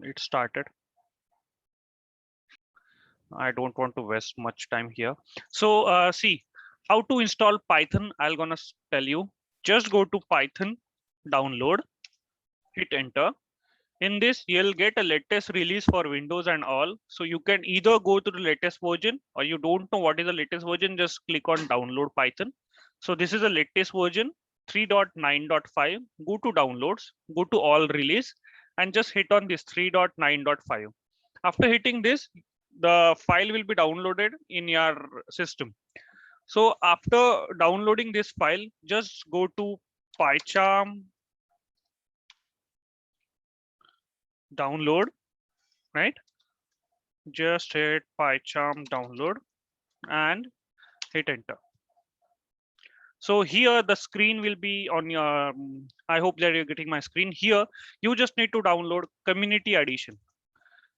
it started. I don't want to waste much time here. So see how to install Python. I'll gonna tell you. Just go to Python, download, hit enter. In this, you'll get a latest release for Windows and all. So you can either go to the latest version, or you don't know what is the latest version, just click on download Python. So this is the latest version, 3.9.5. Go to downloads, go to all release, and just hit on this 3.9.5. After hitting this, the file will be downloaded in your system. So after downloading this file, just go to PyCharm download, right? Just hit PyCharm download and hit enter. So here the screen will be on your, I hope that you're getting my screen here. You just need to download Community Edition.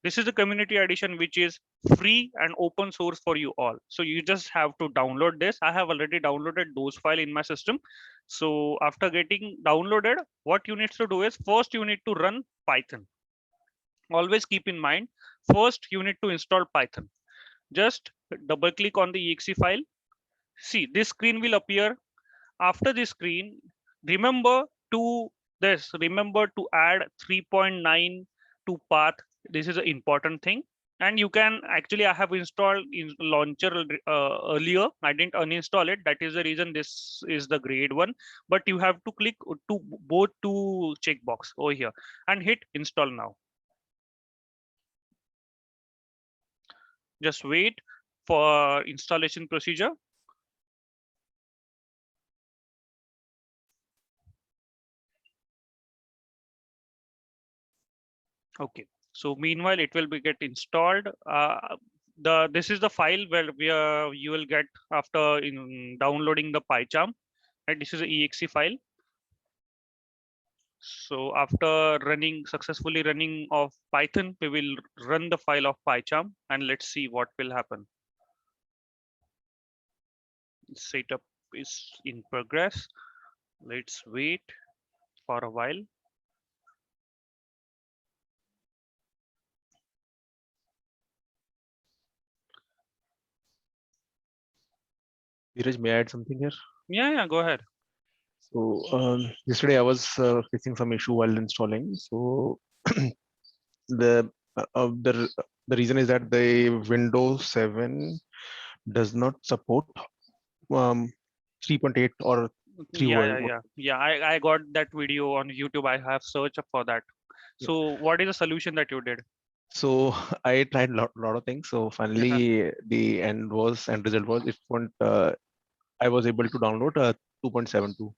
This is the Community Edition, which is free and open source for you all. So you just have to download this. I have already downloaded those files in my system. So after getting downloaded, what you need to do is first you need to run Python. Always keep in mind, first you need to install Python. Just double click on the exe file. See, this screen will appear. After this screen, remember to remember to add 3.9 to path. This is an important thing. And you can actually, I have installed in launcher earlier. I didn't uninstall it. That is the reason this is the grade one. But you have to click to both to checkbox over here and hit install now. Just wait for installation procedure. Okay, so meanwhile it will be get installed. This is the file where you will get after in downloading the PyCharm. Right, this is the exe file. So after successfully running of Python, we will run the file of PyCharm and let's see what will happen. Setup is in progress. Let's wait for a while. Dheeraj, may I add something here? Yeah, go ahead. So yesterday I was facing some issue while installing. So the the reason is that the Windows 7 does not support um, 3.8 or 3 world. Yeah. I got that video on YouTube. I have searched for that. So what is the solution that you did? So I tried lot of things. So finally, the end result was it won't. I was able to download 2.72.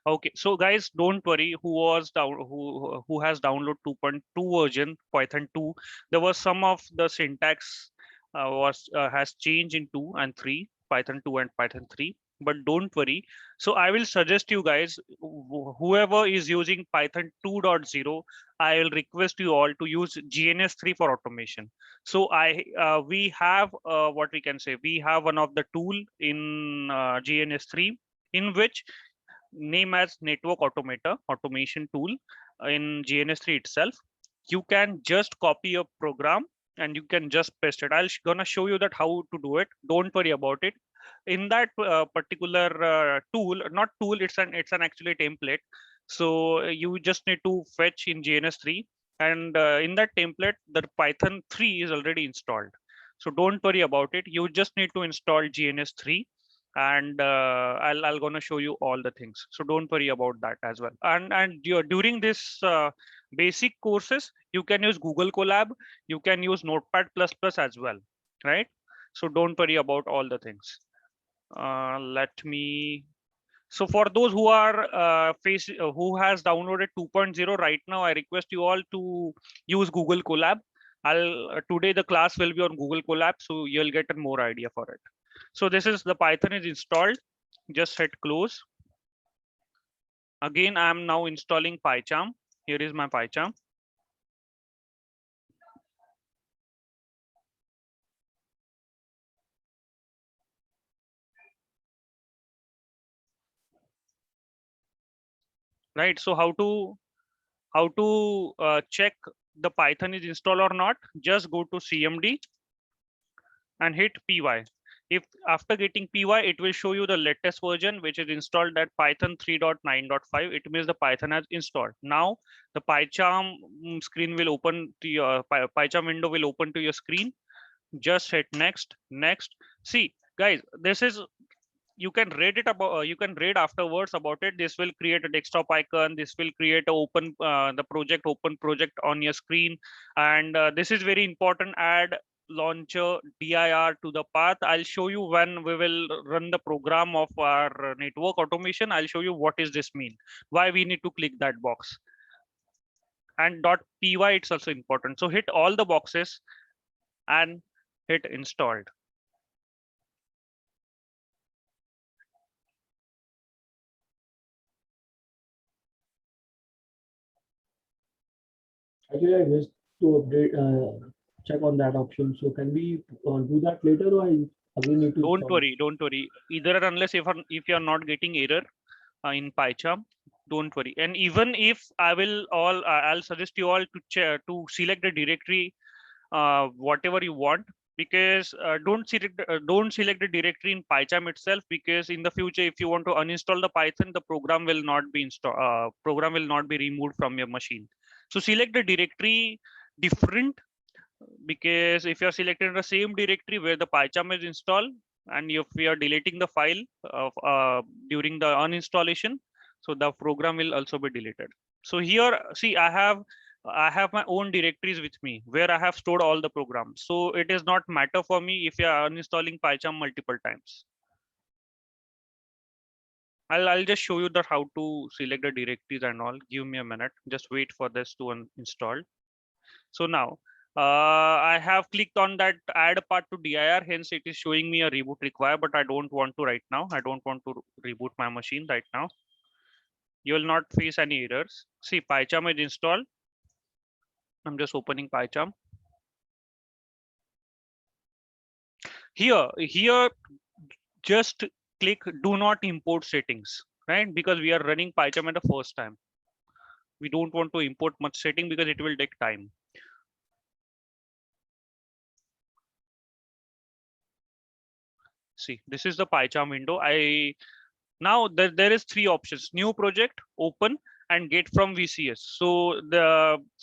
Okay, so guys, don't worry. Who has download 2.2 version Python 2? There was some of the syntax was has changed in 2 and 3, Python 2 and Python 3. But don't worry. So I will suggest you guys, whoever is using Python 2.0, I will request you all to use GNS3 for automation. So we have what we can say. We have one of the tool in GNS3 in which name as network automation tool in GNS3 itself. You can just copy a program and you can just paste it. Gonna show you that how to do it. Don't worry about it. In that particular tool, not tool, it's an actually template. So you just need to fetch in GNS3, and in that template, the Python 3 is already installed. So don't worry about it. You just need to install GNS3, and I'll gonna show you all the things. So don't worry about that as well. And during this basic courses, you can use Google Colab, you can use Notepad++ as well, right? So don't worry about all the things. Let me. So for those who are who has downloaded 2.0 right now, I request you all to use Google Colab. Today the class will be on Google Colab, so you'll get a more idea for it. So this is the Python is installed. Just hit close. Again, I am now installing PyCharm. Here is my PyCharm. Right. So how to check the Python is installed or not, just go to CMD and hit py. If after getting py, it will show you the latest version which is installed, at Python 3.9.5. It means the Python has installed. Now the PyCharm screen will open to your PyCharm window will open to your screen. Just hit next, next. See guys, this is, you can read it about, you can read afterwards about it. This will create a desktop icon. This will create a open the project, open project on your screen. And this is very important. Add launcher dir to the path. I'll show you when we will run the program of our network automation. I'll show you what is this mean, why we need to click that box. And .py, it's also important. So hit all the boxes and hit installed. Actually, I missed to update, check on that option. So can we do that later, or I again need to? Don't worry, don't worry. Either unless if you're not getting error in PyCharm, don't worry. And even if I will I'll suggest you all to select the directory whatever you want, because don't select the directory in PyCharm itself, because in the future if you want to uninstall the Python, the program will not be program will not be removed from your machine. So select the directory different, because if you're selecting the same directory where the PyCharm is installed, and if we are deleting the file during the uninstallation, so the program will also be deleted. So here, see, I have my own directories with me where I have stored all the programs. So it is not matter for me if you are uninstalling PyCharm multiple times. I'll just show you that how to select the directories and all. Give me a minute. Just wait for this to install. So now I have clicked on that add part to dir, hence it is showing me a reboot required, but I don't want to right now. I don't want to reboot my machine right now. You will not face any errors. See, PyCharm is installed. I'm just opening PyCharm. Here, just click do not import settings, right? Because we are running PyCharm at the first time. We don't want to import much setting because it will take time. See, this is the PyCharm window. Now there is three options: new project, open, and get from VCS. So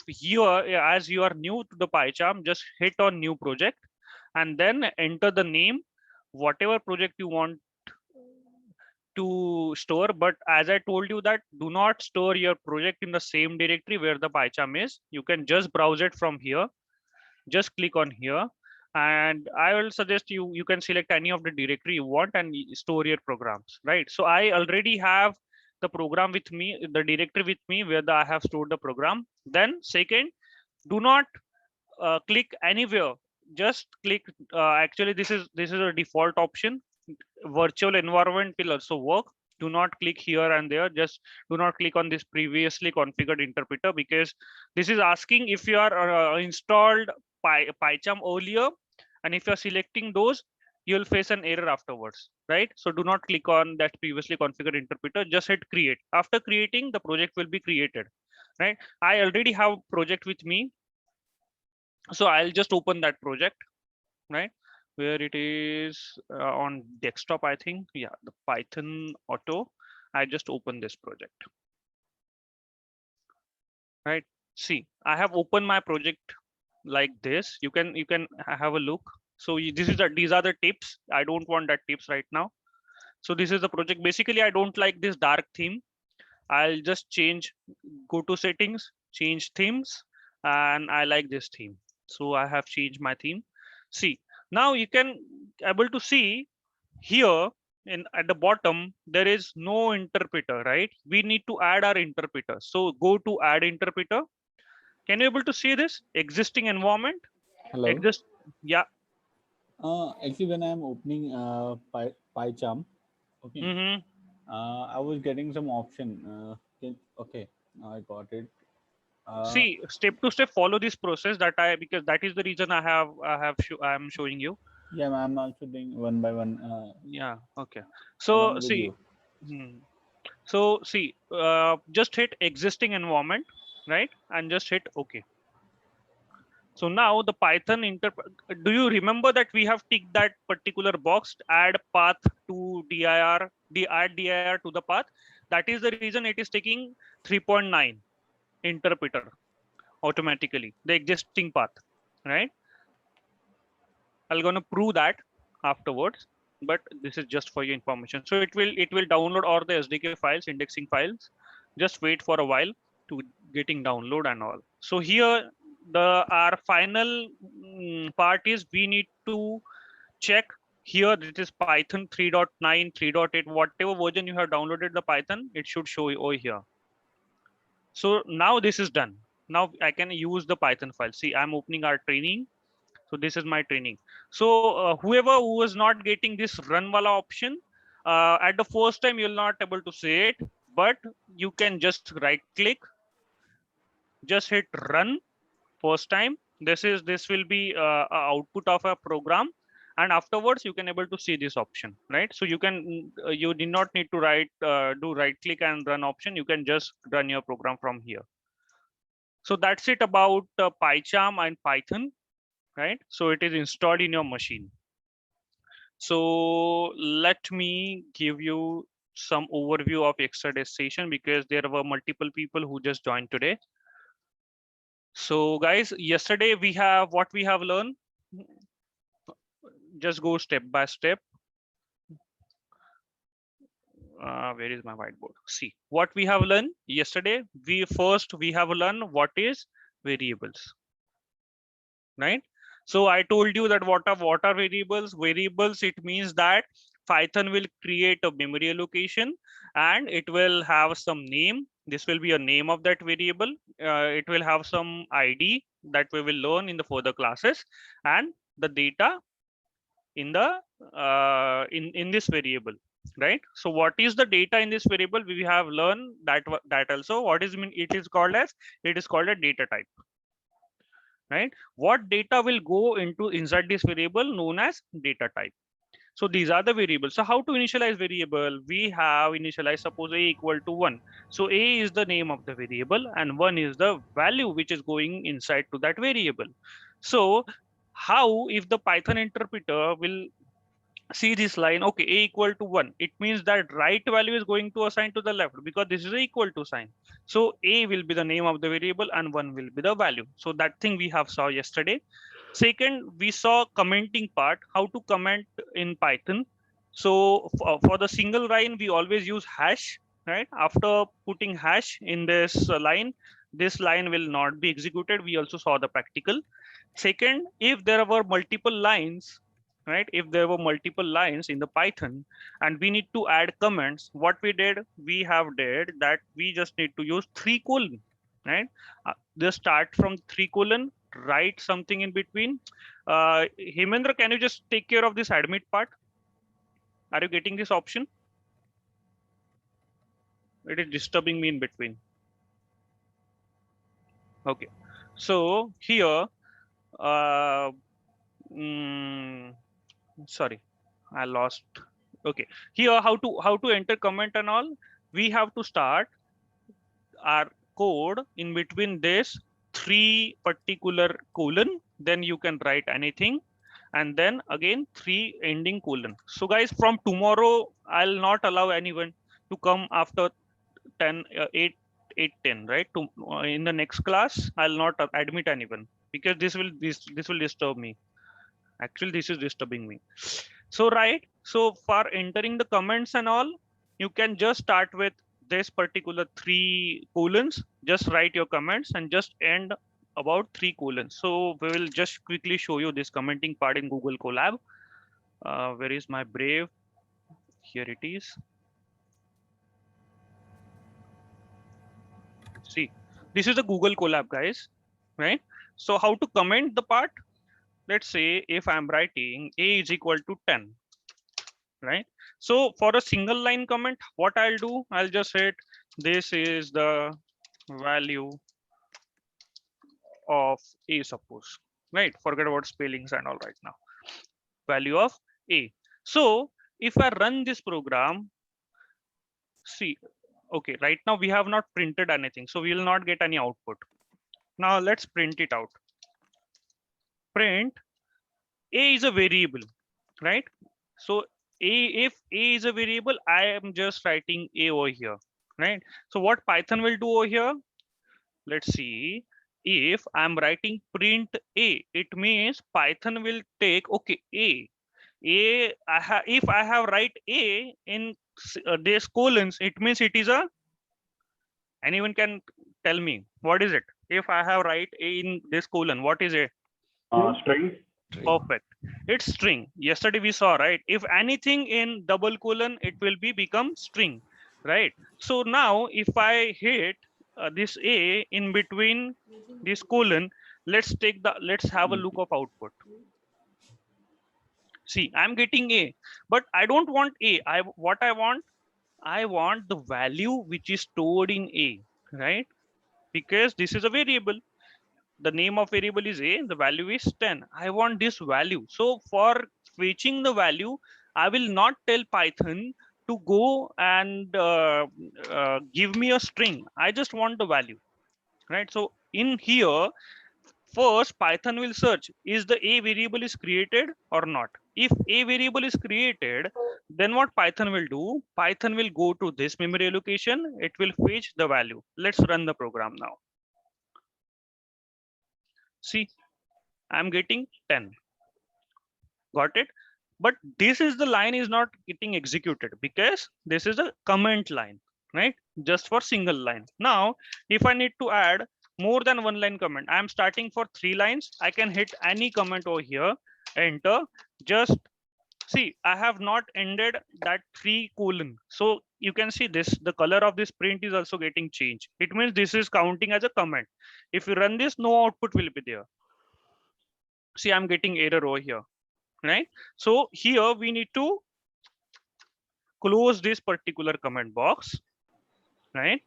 here, as you are new to the PyCharm, just hit on new project and then enter the name, whatever project you want to store. But as I told you that do not store your project in the same directory where the PyCharm is. You can just browse it from here. Just click on here. And I will suggest you can select any of the directory you want and store your programs, right? So I already have the program with me, the directory with me where I have stored the program. Then second, do not click anywhere. Just click. Actually, this is a default option. Virtual environment will also work. Do not click here and there. Just do not click on this previously configured interpreter, because this is asking if you are installed PyCharm earlier, and if you're selecting those, you'll face an error afterwards, right? So do not click on that previously configured interpreter. Just hit create. After creating, the project will be created, right? I already have project with me, so I'll just open that project, right? Where it is on desktop, I think. Yeah, the Python auto. I just open this project, right? See, I have opened my project like this. You can have a look. So these are the tips. I don't want that tips right now. So this is the project. Basically, I don't like this dark theme. I'll just go to settings, change themes, and I like this theme. So I have changed my theme. See, now you can able to see here at the bottom, there is no interpreter, right? We need to add our interpreter. So go to add interpreter. Can you able to see this existing environment? Hello. Yeah. Actually, when I'm opening PyCharm, okay, I was getting some option. Okay, now I got it. See, step to step, follow this process because that is the reason I'm showing you. Yeah, I'm also doing one by one. Yeah. Okay. So see. So see, just hit existing environment, right? And just hit OK. So now the Python do you remember that we have ticked that particular box, add path to dir, add dir to the path? That is the reason it is taking 3.9 interpreter automatically, the existing path, right? I'm gonna prove that afterwards, but this is just for your information. So it will download all the SDK files, indexing files. Just wait for a while to getting download and all. So here our final part is we need to check here. It is Python 3.9, 3.8, whatever version you have downloaded the Python, it should show over here. So now this is done. Now I can use the Python file. See, I'm opening our training. So this is my training. So whoever who was not getting this run wala option, at the first time you'll not able to see it, but you can just right click, just hit run first time. This will be a output of a program, and afterwards you can able to see this option, right? So you can you did not need to do right click and run option. You can just run your program from here. So that's it about PyCharm and Python, right? So it is installed in your machine. So let me give you some overview of yesterday session because there were multiple people who just joined today. So guys, yesterday we have what we have learned. Just go step by step. Where is my whiteboard? See what we have learned yesterday. We have learned what is variables, right? So I told you that what are variables? Variables, it means that Python will create a memory allocation and it will have some name. This will be a name of that variable. It will have some ID that we will learn in the further classes, and the data in the in this variable, right? So what is the data in this variable? We have learned that also. What is mean? It is called a data type. Right? What data will go inside this variable known as data type. So these are the variables. So how to initialize variable? We have initialized, suppose a equal to 1. So a is the name of the variable and 1 is the value which is going inside to that variable. So how, if the Python interpreter will see this line, okay, a equal to 1, it means that right value is going to assign to the left because this is a equal to sign. So a will be the name of the variable and 1 will be the value. So that thing we have saw yesterday. Second, we saw commenting part, how to comment in Python. So for the single line, we always use hash, right? After putting hash in this line will not be executed. We also saw the practical. Second, if there were multiple lines, right? If there were multiple lines in the Python and we need to add comments, what we did that we just need to use 3:, right? Just start from 3:, write something in between. Hemendra, can you just take care of this admit part? Are you getting this option? It is disturbing me in between. Okay, so here, sorry, I lost. Okay, here how to enter comment and all. We have to start our code in between this 3 particular colon, then you can write anything, and then again 3 ending colon. So guys, from tomorrow I'll not allow anyone to come after 10 8 10, right? In the next class I'll not admit anyone because this will disturb me. Actually this is disturbing me. So right, so for entering the comments and all, you can just start with this particular 3 colons, just write your comments and just end about 3 colons. So we will just quickly show you this commenting part in Google Colab. Where is my Brave? Here it is. See, this is the Google Colab, guys, right? So how to comment the part? Let's say if I'm writing a is equal to 10, right? So for a single line comment, what I'll do, I'll just hit this is the value of a, suppose, right? Forget about spellings and all right now. Value of a. So if I run this program, see, okay, right now we have not printed anything, so we will not get any output. Now let's print it out. print a is a variable, right? So if a is a variable, I am just writing a over here, right? So what Python will do over here? Let's see. If I'm writing print a, it means Python will take, okay, if I have write a in this colons, it means it is a, anyone can tell me what is it? If I have write a in this colon, what is it? String. Perfect. It's string. Yesterday we saw, right? If anything in double colon, it will be become string, right? So now if I hit this a in between this colon, let's have a look of output. See, I'm getting a, but I don't want a. What I want the value which is stored in a, right? Because this is a variable. The name of variable is a, the value is 10. I want this value. So for fetching the value, I will not tell Python to go and give me a string. I just want the value, right? So in here, first Python will search, is the a variable is created or not? If a variable is created, then what Python will do? Python will go to this memory allocation. It will fetch the value. Let's run the program now. See, I'm getting 10. Got it? But this is the line is not getting executed because this is a comment line, right? Just for single line. Now, if I need to add more than one line comment, I'm starting for 3 lines. I can hit any comment over here, enter. Just see, I have not ended that 3 colon. So you can see this, the color of this print is also getting changed. It means this is counting as a comment. If you run this, no output will be there. See, I'm getting error over here, right? So here we need to close this particular comment box, right?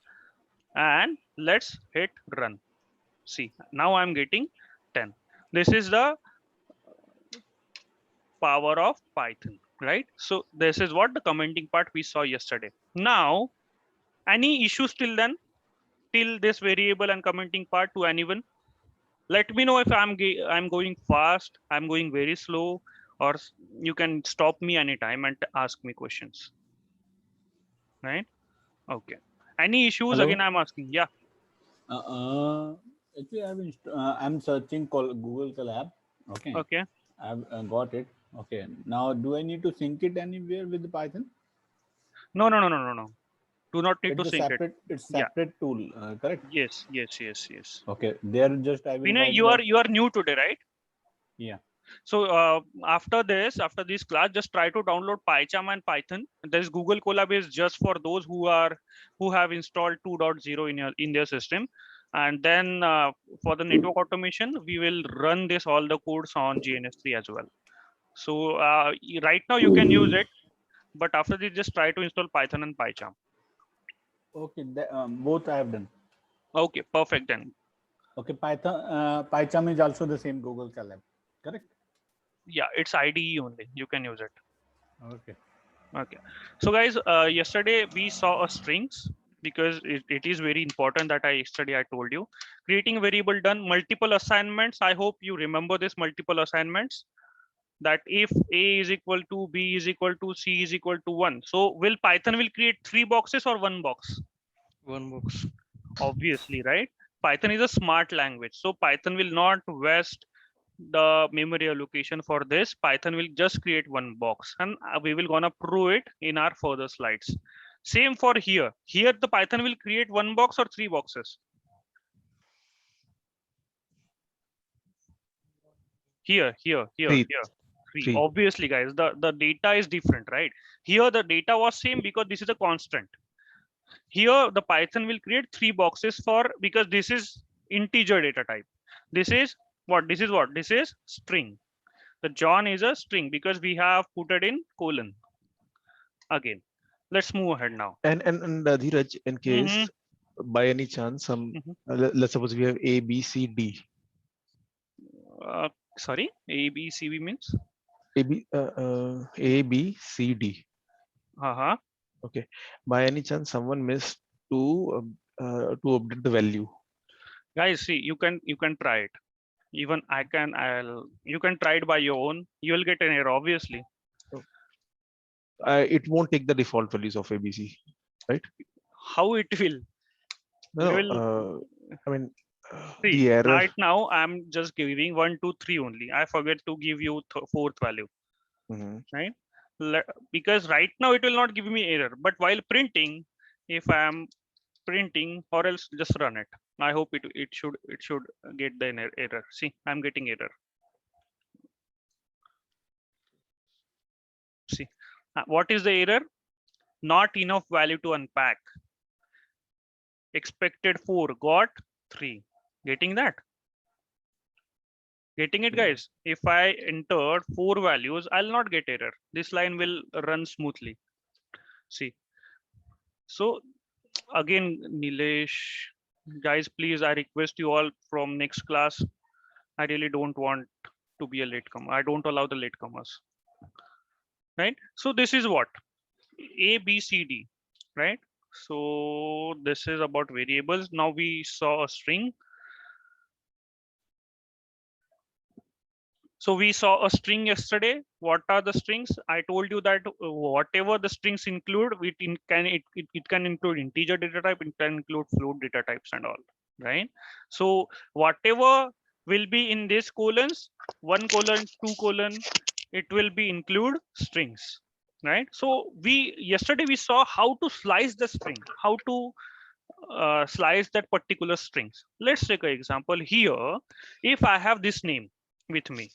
And let's hit run. See, now I'm getting 10. This is the power of Python, right? So this is what the commenting part we saw yesterday. Now, any issues till then, till this variable and commenting part to anyone? Let me know if I'm going fast, I'm going very slow, or you can stop me anytime and ask me questions, right? Okay. Any issues? Hello? Again, I'm asking. Yeah. Actually, I'm searching Google Colab. Okay. Okay. I've got it. Okay. Now, do I need to sync it anywhere with the Python? No. Do not need to sync it. It's Yeah. separate tool, correct? Yes. Okay. There just I will. Vinay, you are new today, right? Yeah. So after this class, just try to download PyCharm and Python. This Google Colab is just for those who have installed 2.0 in their system. And then for the network automation, we will run this all the codes on GNS3 as well. So right now you can use it, but after this, just try to install Python and PyCharm. Okay, both I have done. Okay, perfect then. Okay, PyCharm is also the same Google Colab, correct? Yeah, it's IDE only. You can use it. Okay. Okay. So guys, yesterday we saw a strings because it is very important that yesterday I told you. Creating variable done, multiple assignments. I hope you remember this multiple assignments. That if A is equal to B is equal to C is equal to 1. So Python will create 3 boxes or 1 box? 1 box. Obviously, right? Python is a smart language. So Python will not waste the memory allocation for this. Python will just create 1 box, and we will gonna prove it in our further slides. Same for here. Here the Python will create 1 box or 3 boxes. Here. Three. Obviously, guys, the data is different, right? Here the data was same because this is a constant. Here the Python will create 3 boxes because this is integer data type. This is what? This is string. The John is a string because we have put it in colon. Again, let's move ahead now. And Dheeraj, in case by any chance let's suppose we have A, B, C, D. Sorry, A, B, C, D means? A, B, C, D. Okay. By any chance, someone missed to update the value. Guys, see, you can try it. Even you can try it by your own. You will get an error, obviously. It won't take the default values of ABC, right? How it will? No, We will I mean, see. the error. Right now, I'm just giving 1, 2, 3 only. I forget to give you fourth value, right? Because right now it will not give me error. But while printing, if I am printing, or else just run it. I hope it should get the error. See, I'm getting error. See, what is the error? Not enough value to unpack. Expected 4, got 3. Getting that? Getting it, guys? If I entered 4 values, I'll not get error. This line will run smoothly. See. So again, Nilesh, guys, please, I request you all from next class. I really don't want to be a latecomer. I don't allow the latecomers. Right? So this is what? A, B, C, D, right? So this is about variables. Now we saw a string. So we saw a string yesterday. What are the strings? I told you that whatever the strings include, it can include integer data type, it can include float data types and all, right? So whatever will be in this colons, 1 colon, 2 colon, it will be include strings, right? So yesterday we saw how to slice the string, how to slice that particular strings. Let's take an example here. If I have this name with me,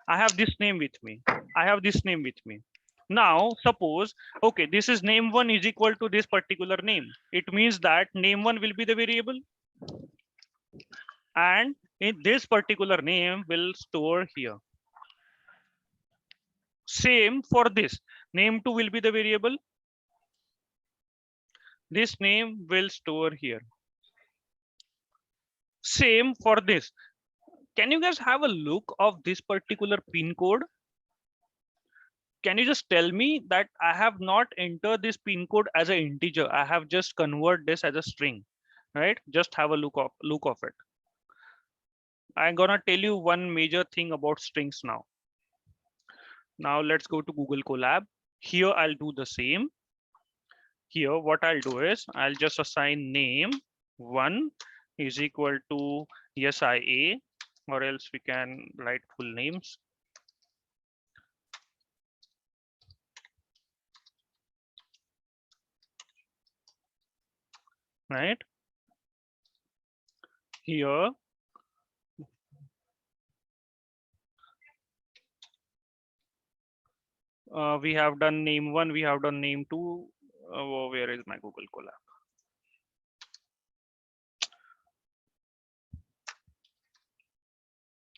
I have this name with me, I have this name with me. Now suppose, okay, this is name1 is equal to this particular name. It means that name1 will be the variable, and in this particular name will store here. Same for this, name2 will be the variable, this name will store here. Same for this. Can you guys have a look of this particular pin code? Can you just tell me that I have not entered this pin code as an integer, I have just convert this as a string, right? Just have a look of it. I'm gonna tell you one major thing about strings now. Now let's go to Google Colab. Here I'll do the same. Here what I'll do is I'll just assign name1 is equal to SIA, or else we can write full names. Right? Here we have done name1, we have done name2. Where is my Google Colab?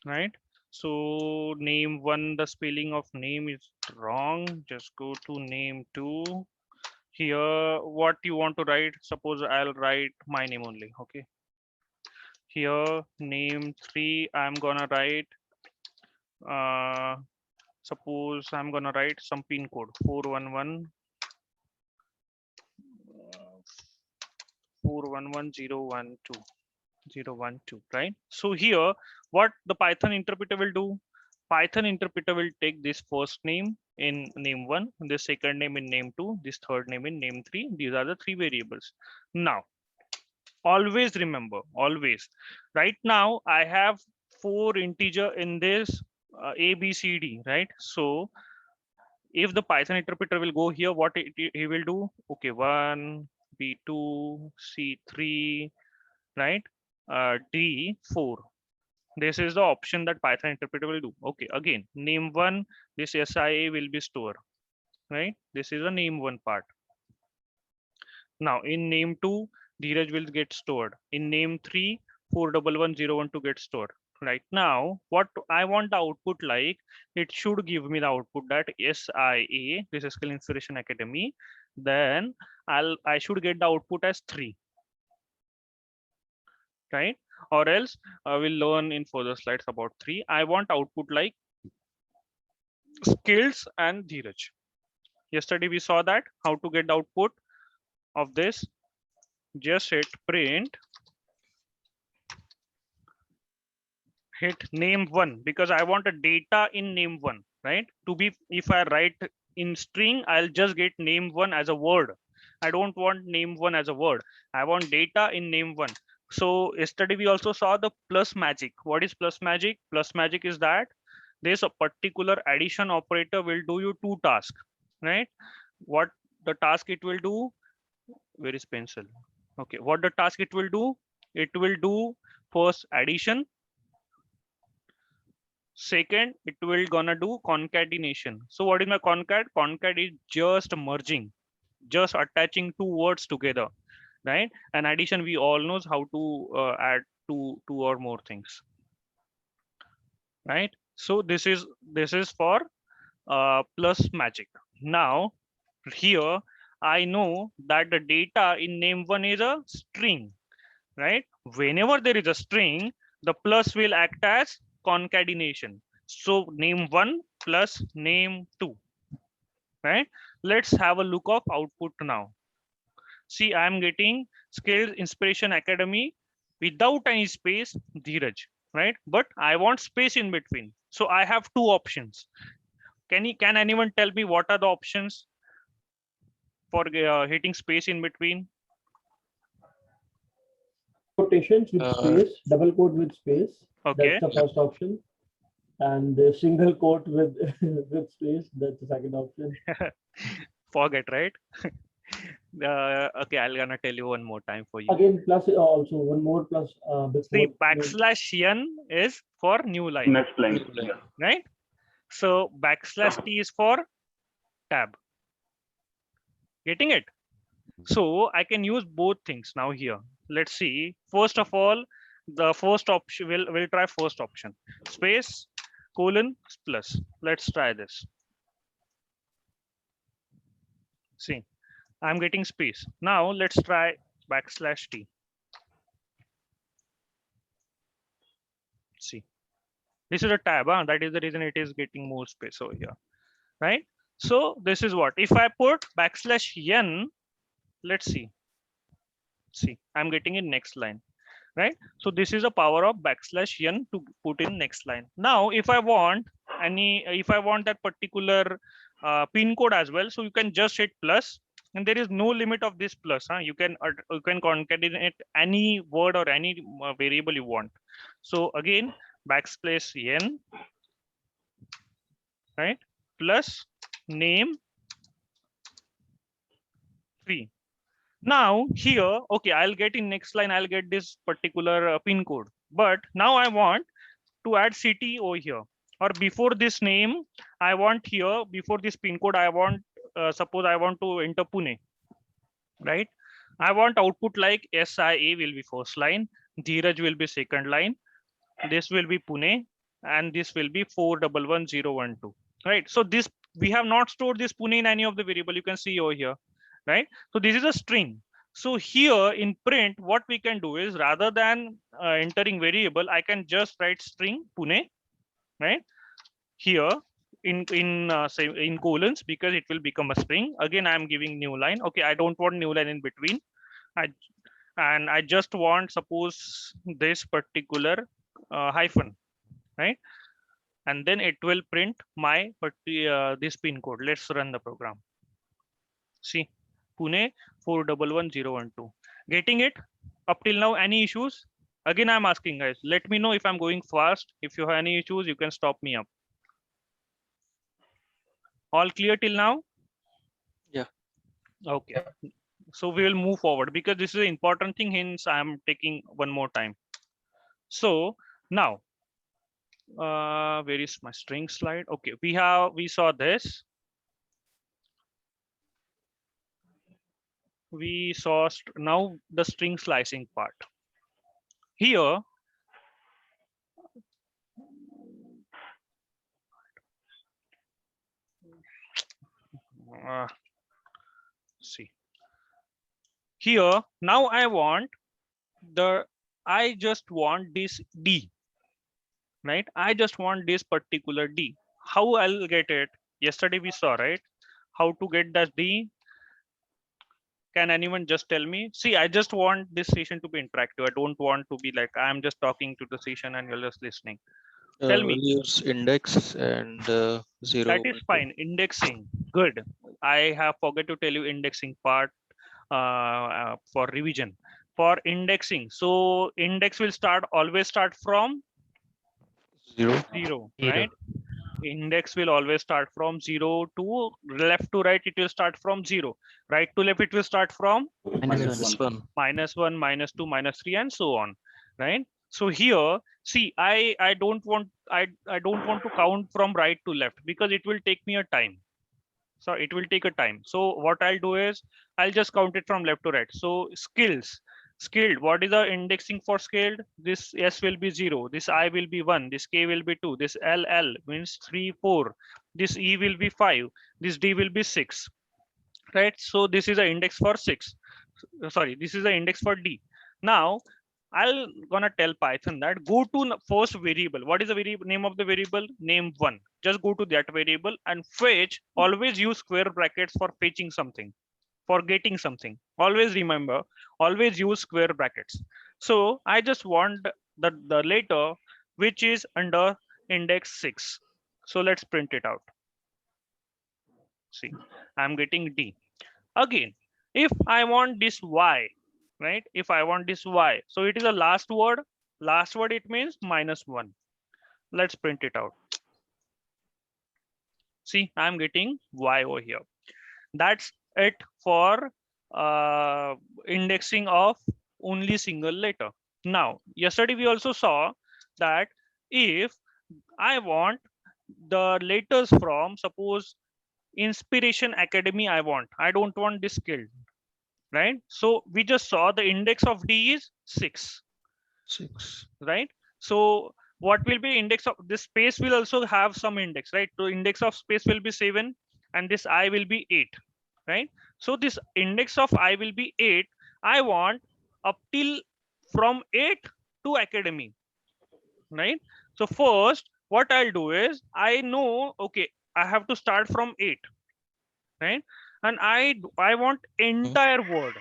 Right? So name1, the spelling of name is wrong. Just go to name2. Here, what you want to write? Suppose I'll write my name only. Okay. Here, name3, I'm gonna write. Suppose I'm gonna write some pin code 411 012, right? So here, what the Python interpreter will do? Python interpreter will take this first name in name1, the second name in name2, this third name in name3. These are the 3 variables. Now, always remember, always. Right now, I have 4 integer in this A, B, C, D, right? So if the Python interpreter will go here, what he will do? Okay, 1, B2, C3, right? D4. This is the option that Python interpreter will do. Okay, again, name1, this SIA will be stored, right? This is the name1 part. Now in name2, Dheeraj will get stored. In name3, 411012 to get stored. Right now, what I want the output like, it should give me the output that SIA, this is Skill Inspiration Academy. Then I should get the output as 3. Right? Or else we'll learn in further slides about 3. I want output like skills and Dheeraj. Yesterday we saw that how to get the output of this. Just hit print hit name one because I want a data in name one, right? To be, if I write in string, I'll just get name one as a word. I don't want name one as a word. I want data in name one. So yesterday we also saw the plus magic. What is plus magic? Plus magic is that there's a particular addition operator will do you two tasks, right? What the task it will do? Where is pencil? Okay, what the task it will do? It will do first addition. Second, it will gonna do concatenation. So what is my concat? Concat is just merging, just attaching two words together, right? And addition, we all knows how to add two or more things, right? So this is for plus magic. Now here I know that the data in name one is a string, right? Whenever there is a string, the plus will act as concatenation. So name one plus name two, right? Let's have a look of output now. See, I am getting Skills Inspiration Academy without any space, Dheeraj, right? But I want space in between. So I have two options. Can anyone tell me what are the options for hitting space in between? Quotations with space, double quote with space. Okay. That's the first option. And the single quote with with space, that's the second option. Forget, right? Okay, I'm gonna tell you one more time for you. Again, plus also one more plus. See, backslash n is for new line. Next line. Yeah. Right? So backslash t is for tab. Getting it? So I can use both things now here. Let's see. First of all, the first option, we'll try first option. Space, colon, plus. Let's try this. See, I'm getting space. Now let's try backslash t. See, this is a tab. That is the reason it is getting more space over here, right? So this is what, if I put backslash n, let's see. See, I'm getting in next line, right? So this is a power of backslash n to put in next line. Now, if I want that particular pin code as well, so you can just hit plus, and there is no limit of this plus. You can concatenate any word or any variable you want. So again, backslash n, right? Plus name 3. Now here, okay, I'll get in next line, I'll get this particular pin code. But now I want to add city over here, or before this name, I want here, before this pin code, I want, suppose I want to enter Pune, right? I want output like SIA will be first line, Dheeraj will be second line, this will be Pune, and this will be 411012, right? So this, we have not stored this Pune in any of the variable, you can see over here, right? So this is a string. So here in print, what we can do is, rather than entering variable, I can just write string Pune, right? Here in say in colons, because it will become a string. Again, I'm giving new line. Okay, I don't want new line in between. I just want, suppose, this particular hyphen, right? And then it will print my this pin code. Let's run the program. See, Pune 411012. Getting it? Up till now, any issues? Again, I'm asking guys, let me know if I'm going fast. If you have any issues, you can stop me up. All clear till now? Yeah. Okay. So we will move forward because this is an important thing, hence I'm taking one more time. So now, where is my string slide? Okay, we saw this. We saw now the string slicing part. Here, see. Here, now I just want this D, right? I just want this particular D. How I'll get it? Yesterday we saw, right? How to get that D? Can anyone just tell me? See, I just want this session to be interactive. I don't want to be like I'm just talking to the session and you're just listening. Tell me. We'll use index and 0. That is fine. Indexing, good. I have forgot to tell you indexing part for revision. For indexing, so index will always start from 0. 0, right? Index will always start from 0 to left to right. It will start from 0. Right to left, it will start from -1. -1, -2, -3, and so on, right? So here, see, I don't want to count from right to left because it will take me a time. So it will take a time. So what I'll do is I'll just count it from left to right. So skilled, what is the indexing for skilled? This S will be 0, this I will be 1, this K will be 2, this L means 3, 4, this E will be 5, this D will be 6, right? So this is the index for 6. Sorry, this is the index for D. Now I'll gonna tell Python that go to first variable. What is the variable name of the variable? Name 1. Just go to that variable and fetch. Always use square brackets for fetching something, for getting something. Always remember, always use square brackets. So I just want the letter which is under index 6. So let's print it out. See, I'm getting D. Again, if I want this Y, right? If I want this Y, so it is a last word. Last word, it means -1. Let's print it out. See, I'm getting Y over here. That's it for indexing of only single letter. Now, yesterday we also saw that if I want the letters from, suppose, Inspiration Academy, I don't want this skilled, right? So we just saw the index of D is 6, right? So what will be index of this space will also have some index, right? So index of space will be 7 and this I will be 8, right? So this index of I will be 8. I want up till from 8 to Academy, right? So first what I'll do is I know, okay, I have to start from 8, right? And I want entire word.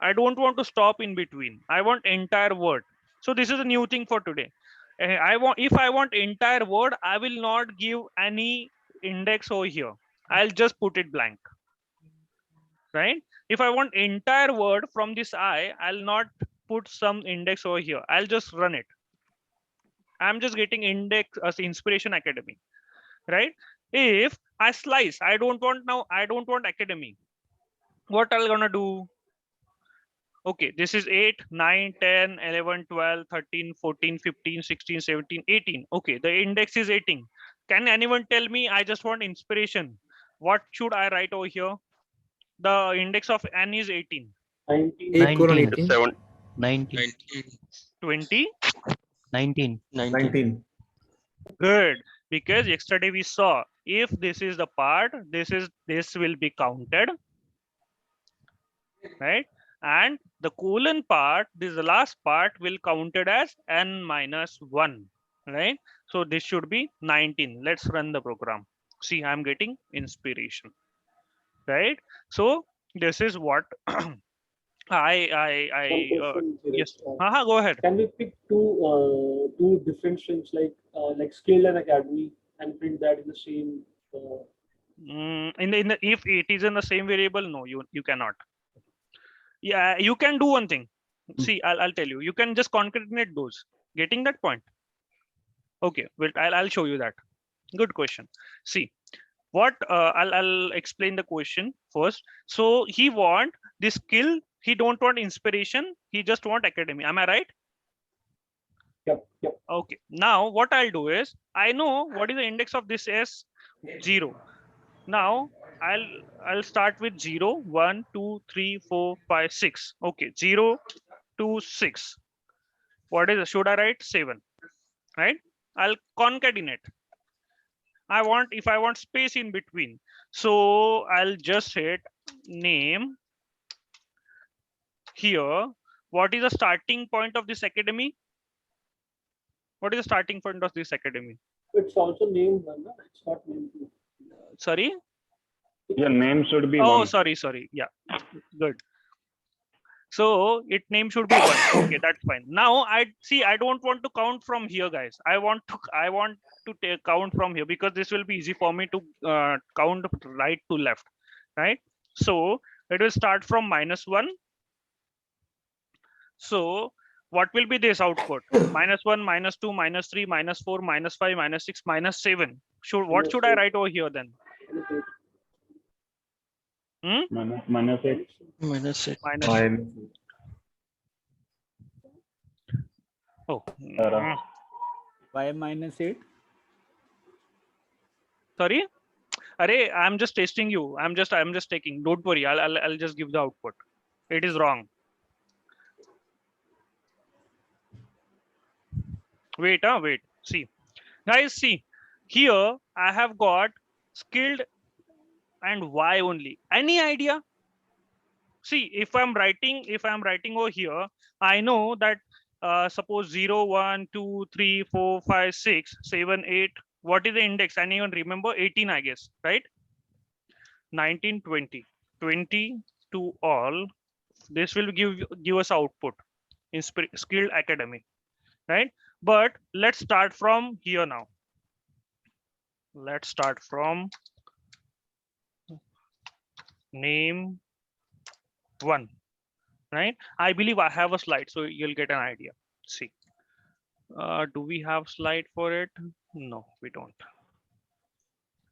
I don't want to stop in between. I want entire word. So this is a new thing for today. If I want entire word, I will not give any index over here. I'll just put it blank, right? If I want entire word from this I'll not put some index over here. I'll just run it. I'm just getting index as Inspiration Academy, right? If I slice, I don't want Academy. What I'm gonna do? Okay, this is 8, 9, 10, 11, 12, 13, 14, 15, 16, 17, 18. Okay, the index is 18. Can anyone tell me I just want Inspiration? What should I write over here? The index of N is 18. 19. 19. 20? 19. Good, because yesterday we saw if this is the part, this will be counted, right? And the colon part, this is the last part, will counted as n-1, right? So this should be 19. Let's run the program. See, I'm getting Inspiration, right? So this is what yes. Go ahead. Can we pick two different strings like Scale and Academy and print that in the same? If it is in the same variable, no, you cannot. Yeah, you can do one thing. See, I'll tell you. You can just concatenate those. Getting that point? Okay, well, I'll show you that. Good question. See, what I'll explain the question first. So he want this skill. He don't want Inspiration. He just want Academy. Am I right? Yep. Okay. Now what I'll do is I know what is the index of this is 0. Now I'll start with 0, 1, 2, 3, 4, 5, 6. Okay, 0 to 6. What is should I write 7? Right? I'll concatenate. If I want space in between. So I'll just hit name here. What is the starting point of this Academy? What is the starting point of this Academy? It's also named 1. It's not named 2. Sorry? Your name should be Oh, one. sorry. Yeah, good. So it name should be 1. Okay, that's fine. Now I see, I don't want to count from here, guys. I want to take count from here because this will be easy for me to count right to left, right? So it will start from -1. So what will be this output? -1, -2, -3, -4, -5, -6, -7. What should I write over here then? -8. -8. Minus. Oh. Why -8? Sorry. Array, I'm just testing you. I'm just taking. Don't worry. I'll just give the output. It is wrong. Wait. Wait. See, guys. See, here I have got skilled and Y only. Any idea? See, if I'm writing over here, I know that suppose 0, 1, 2, 3, 4, 5, 6, 7, 8. What is the index? Anyone remember? 18, I guess, right? 19, 20. 20 to all. This will give us output in skilled academy, right? But let's start from here now. Let's start from name 1, right? I believe I have a slide, so you'll get an idea. See, do we have slide for it? No, we don't.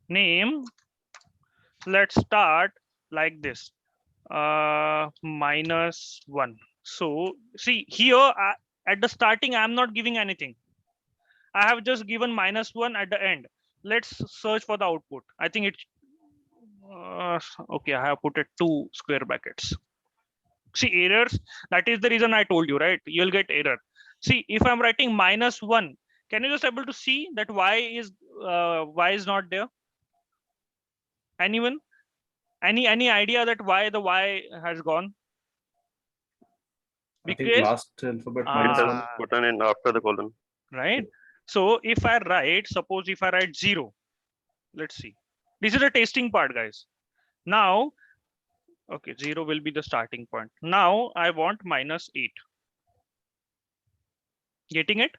Name, let's start like this, -1. So see here, at the starting, I'm not giving anything. I have just given -1 at the end. Let's search for the output. I think it's okay. I have put it 2 square brackets. See, errors, that is the reason I told you, right? You'll get error. See, if I'm writing -1, can you just able to see that y is not there? Anyone? Any idea that why the y has gone? I think Because last alphabet button in after the colon. right. So if I write, suppose if I write 0, let's see. This is the testing part, guys. Now, okay, 0 will be the starting point. Now I want -8. Getting it?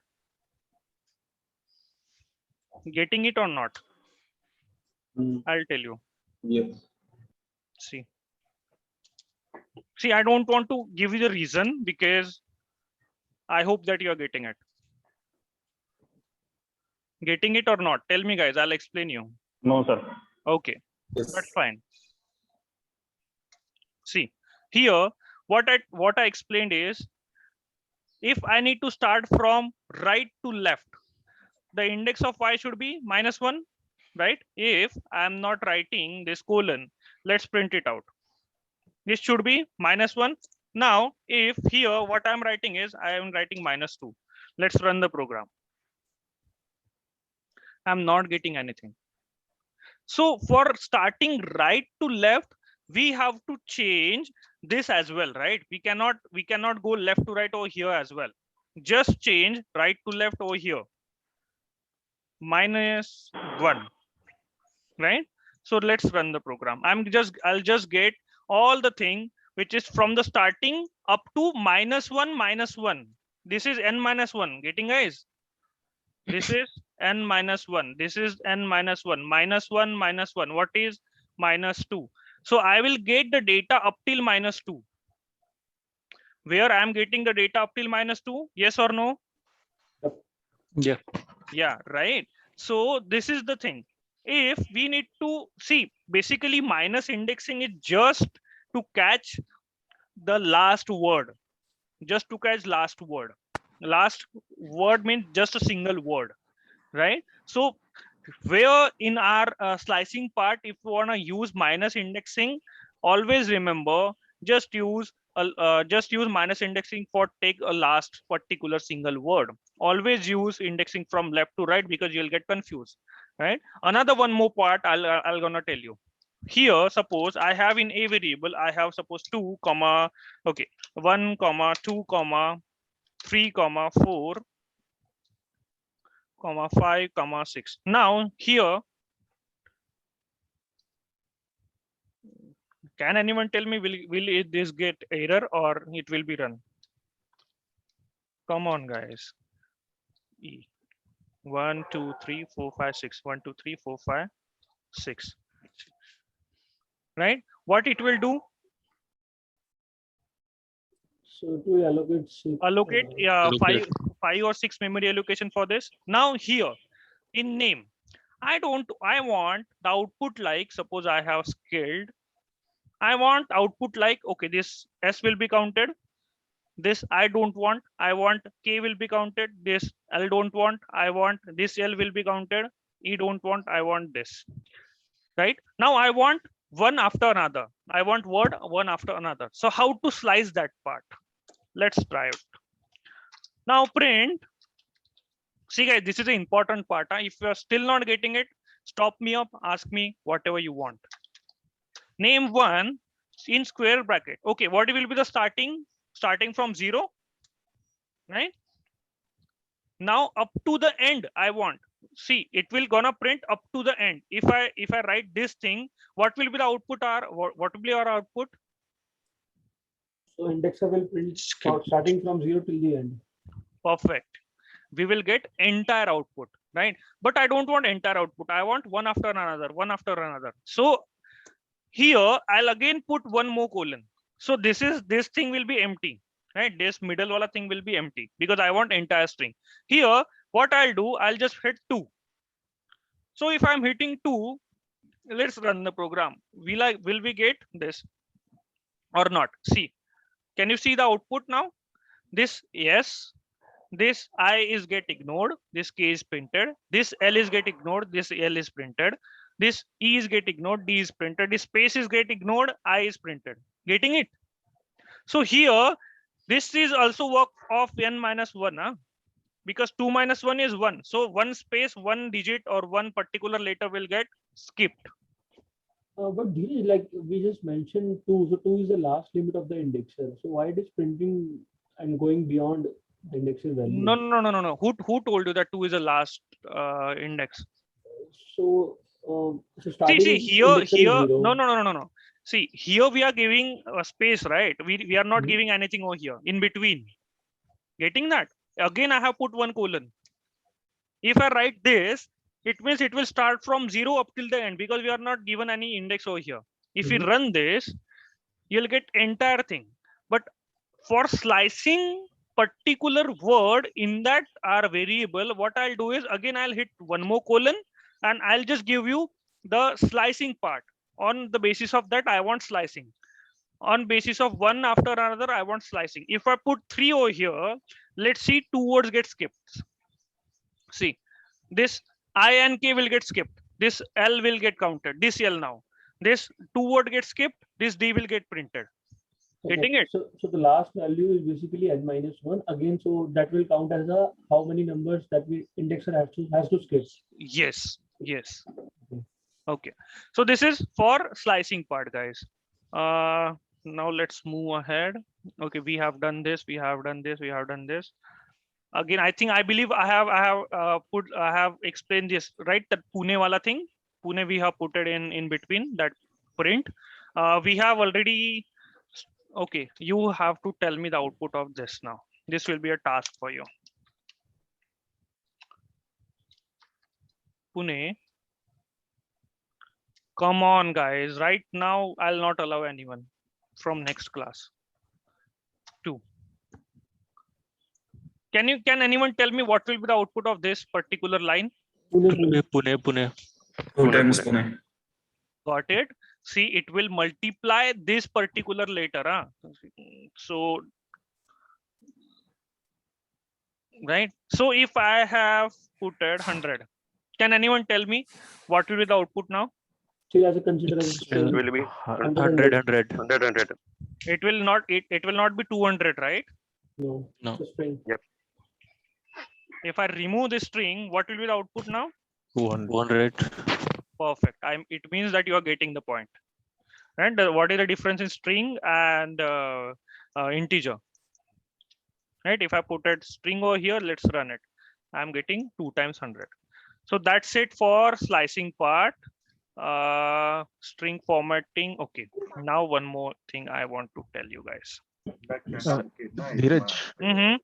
Getting it or not? I'll tell you. Yes. See, I don't want to give you the reason because I hope that you are getting it. Getting it or not? Tell me, guys. I'll explain you. No, sir. Okay, Yes. that's fine. See, here what I explained is, if I need to start from right to left, the index of y should be -1, right? If I'm not writing this colon, let's print it out. This should be -1. Now, if here what I'm writing is, I am writing -2. Let's run the program. I'm not getting anything. So for starting right to left, we have to change this as well, right? We cannot go left to right over here as well. Just change right to left over here. -1, right? So let's run the program. I'll just get all the thing which is from the starting up to -1, -1. This is n-1. Getting, guys? This is n-1. This is n-1. -1, -1. What is -2? So I will get the data up till -2. Where I am getting the data up till -2? Yes or no? Yeah. Yeah, right. So this is the thing. If we need to see, basically minus indexing is just to catch the last word. Just to catch last word. Last word means just a single word, right? So where in our slicing part, if you want to use minus indexing, always remember just use minus indexing for take a last particular single word. Always use indexing from left to right because you'll get confused, right? Another one more part I'll gonna tell you. Here, suppose I have in a variable, I have suppose 2 comma, okay, 1 comma 2 comma 3 comma 4 comma 5 comma 6. Now here Can anyone tell me, this get error or it will be run? Come on, guys. 1, 2, 3, 4, 5, 6. 1, 2, 3, 4, 5, 6. Right? What it will do? So to allocate Allocate five or six memory allocation for this. Now here in name, I want the output like, suppose I have skilled. I want output like, okay, this S will be counted. This I don't want. I want K will be counted. This L don't want. I want this L will be counted. E don't want. I want this. Right? Now I want one after another. I want word one after another. So how to slice that part? Let's try it. Now print. See guys, this is the important part. If you are still not getting it, stop me up, ask me whatever you want. Name one in square bracket. Okay, what will be the starting from 0, right? Now up to the end, I want. See, it will gonna print up to the end. If I write this thing, what will be the output? What will be our output? So indexer will print starting from 0 till the end. Perfect. We will get entire output, right? But I don't want entire output. I want one after another, one after another. So here I'll again put one more colon. So this thing will be empty, right? This middle wala thing will be empty because I want entire string. Here, what I'll do, I'll just hit 2. So if I'm hitting 2, let's run the program. Will we get this or not? See, can you see the output now? This yes. This I is get ignored. This K is printed. This L is get ignored. This L is printed. This E is get ignored. D is printed. This space is get ignored. I is printed. Getting it? So here, this is also work of n minus 1, huh? Because 2 minus 1 is 1. So one space, one digit or one particular letter will get skipped. But like we just mentioned 2. So 2 is the last limit of the indexer. So why it is printing and going beyond the indexer value? No. Who told you that 2 is the last index? So, so see here. No. See, here we are giving a space, right? We are not giving anything over here in between. Getting that? Again, I have put one colon. If I write this, it means it will start from 0 up till the end because we are not given any index over here. If we run this, you'll get entire thing. But for slicing particular word in that our variable, what I'll do is again I'll hit one more colon and I'll just give you the slicing part. On the basis of that, I want slicing. On basis of one after another, I want slicing. If I put 3 over here, let's see 2 words get skipped. See, this I and K will get skipped. This L will get counted. This L now. This 2 word gets skipped. This D will get printed. Okay. Getting it? So the last value is basically n minus 1 again. So that will count as a how many numbers that we indexer has to skip. Yes. Okay. So this is for slicing part, guys. Now let's move ahead. Okay, we have done this. We have done this. Again, I believe I have explained this, right? That Pune wala thing. Pune we have put it in between that print. We have already. Okay, you have to tell me the output of this now. This will be a task for you. Pune. Come on, guys. Right now, I'll not allow anyone from next class. 2. Can anyone tell me what will be the output of this particular line? Pune. 2 times Pune. Got it? See, it will multiply this particular letter. Huh? So, right? So if I have put it 100, can anyone tell me what will be the output now? Still as a consideration. It will be 100. 100. It will not be 200, right? No. No. The string. Yep. If I remove this string, what will be the output now? 100. Perfect. It means that you are getting the point. And what is the difference in string and integer? Right? If I put a string over here, let's run it. I'm getting 2 times 100. So that's it for slicing part. String formatting. Okay. Now one more thing I want to tell you guys. Dheeraj, Mm-hmm.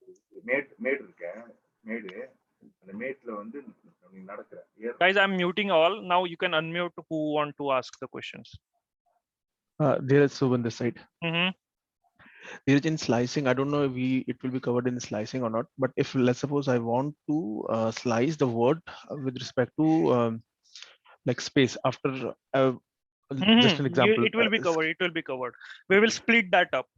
Guys, I'm muting all. Now you can unmute who want to ask the questions. Dheeraj Subhan this side. Mm-hmm. Dheeraj, in slicing, I don't know if it will be covered in slicing or not, but if let's suppose I want to slice the word with respect to like space after just an example. It will be covered. It will be covered. We will split that up.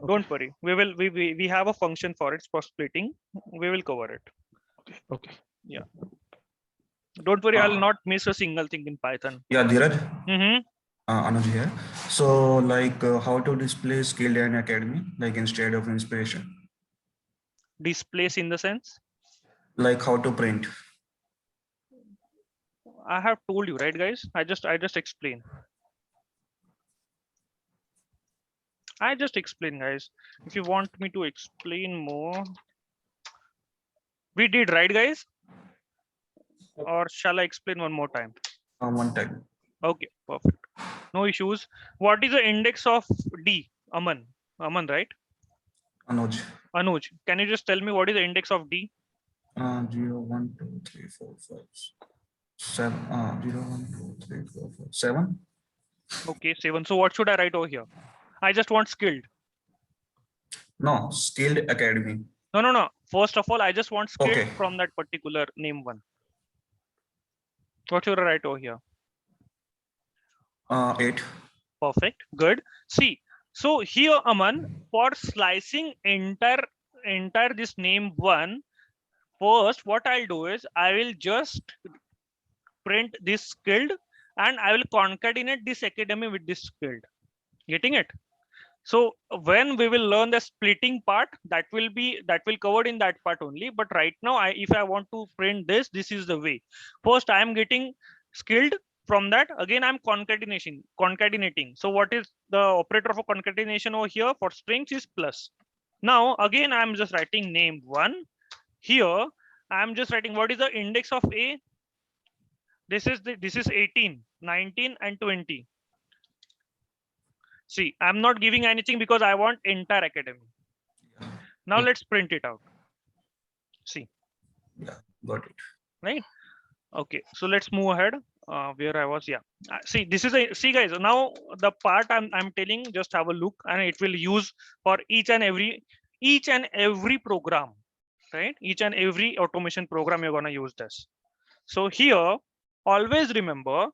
Don't worry. We have a function for it for splitting. We will cover it. Okay. Yeah. Don't worry. I'll not miss a single thing in Python. Yeah, Dheeraj. Mm-hmm. Anuj here. So, like, how to display skill and academy, like instead of inspiration? Displace in the sense? Like how to print. I have told you, right, guys? I just explain. I just explain, guys. If you want me to explain more, we did, right, guys? Or shall I explain one more time? One time. Okay, perfect. No issues. What is the index of D? Aman, right? Anuj. Anuj, can you just tell me what is the index of D? 0, 1, 2, 3, 4, 5, 7. 0, 1, 2, 3, 4, 5, 7. Okay, 7. So what should I write over here? I just want skilled. No, skilled academy. No. First of all, I just want skilled Okay. from that particular name one. What should I write over here? 8. Perfect. Good. See, so here, Aman, for slicing entire this name one, first what I'll do is I will just print this skilled and I will concatenate this academy with this skilled. Getting it? So when we will learn the splitting part, that will covered in that part only. But right now, if I want to print this is the way. First, I am getting skilled. From that, again, I'm concatenating. So what is the operator for concatenation over here for strings is plus. Now, again, I'm just writing name one. Here, I'm just writing what is the index of A. This is 18, 19, and 20. See, I'm not giving anything because I want entire academy. Now let's print it out. See. Yeah, got it. Right. Okay. So let's move ahead. Where I was, yeah. See, this is see, guys. Now the part I'm telling, just have a look, and it will use for each and every program, right? Each and every automation program you're gonna use this. So here, always remember,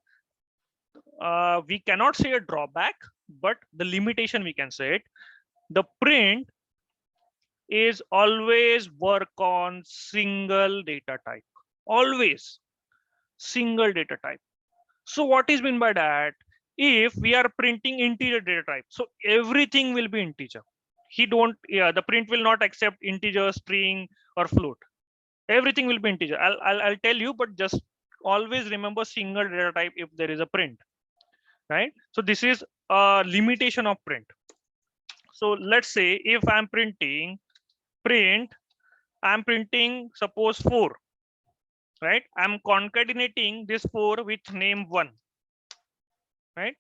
we cannot say a drawback, but the limitation we can say it. The print is always work on single data type. Always single data type. So what is meant by that? If we are printing integer data type, so everything will be integer. The print will not accept integer, string, or float. Everything will be integer. I'll tell you, but just always remember single data type if there is a print, right? So this is a limitation of print. So let's say if I'm printing I'm printing suppose 4, right? I'm concatenating this 4 with name 1, right?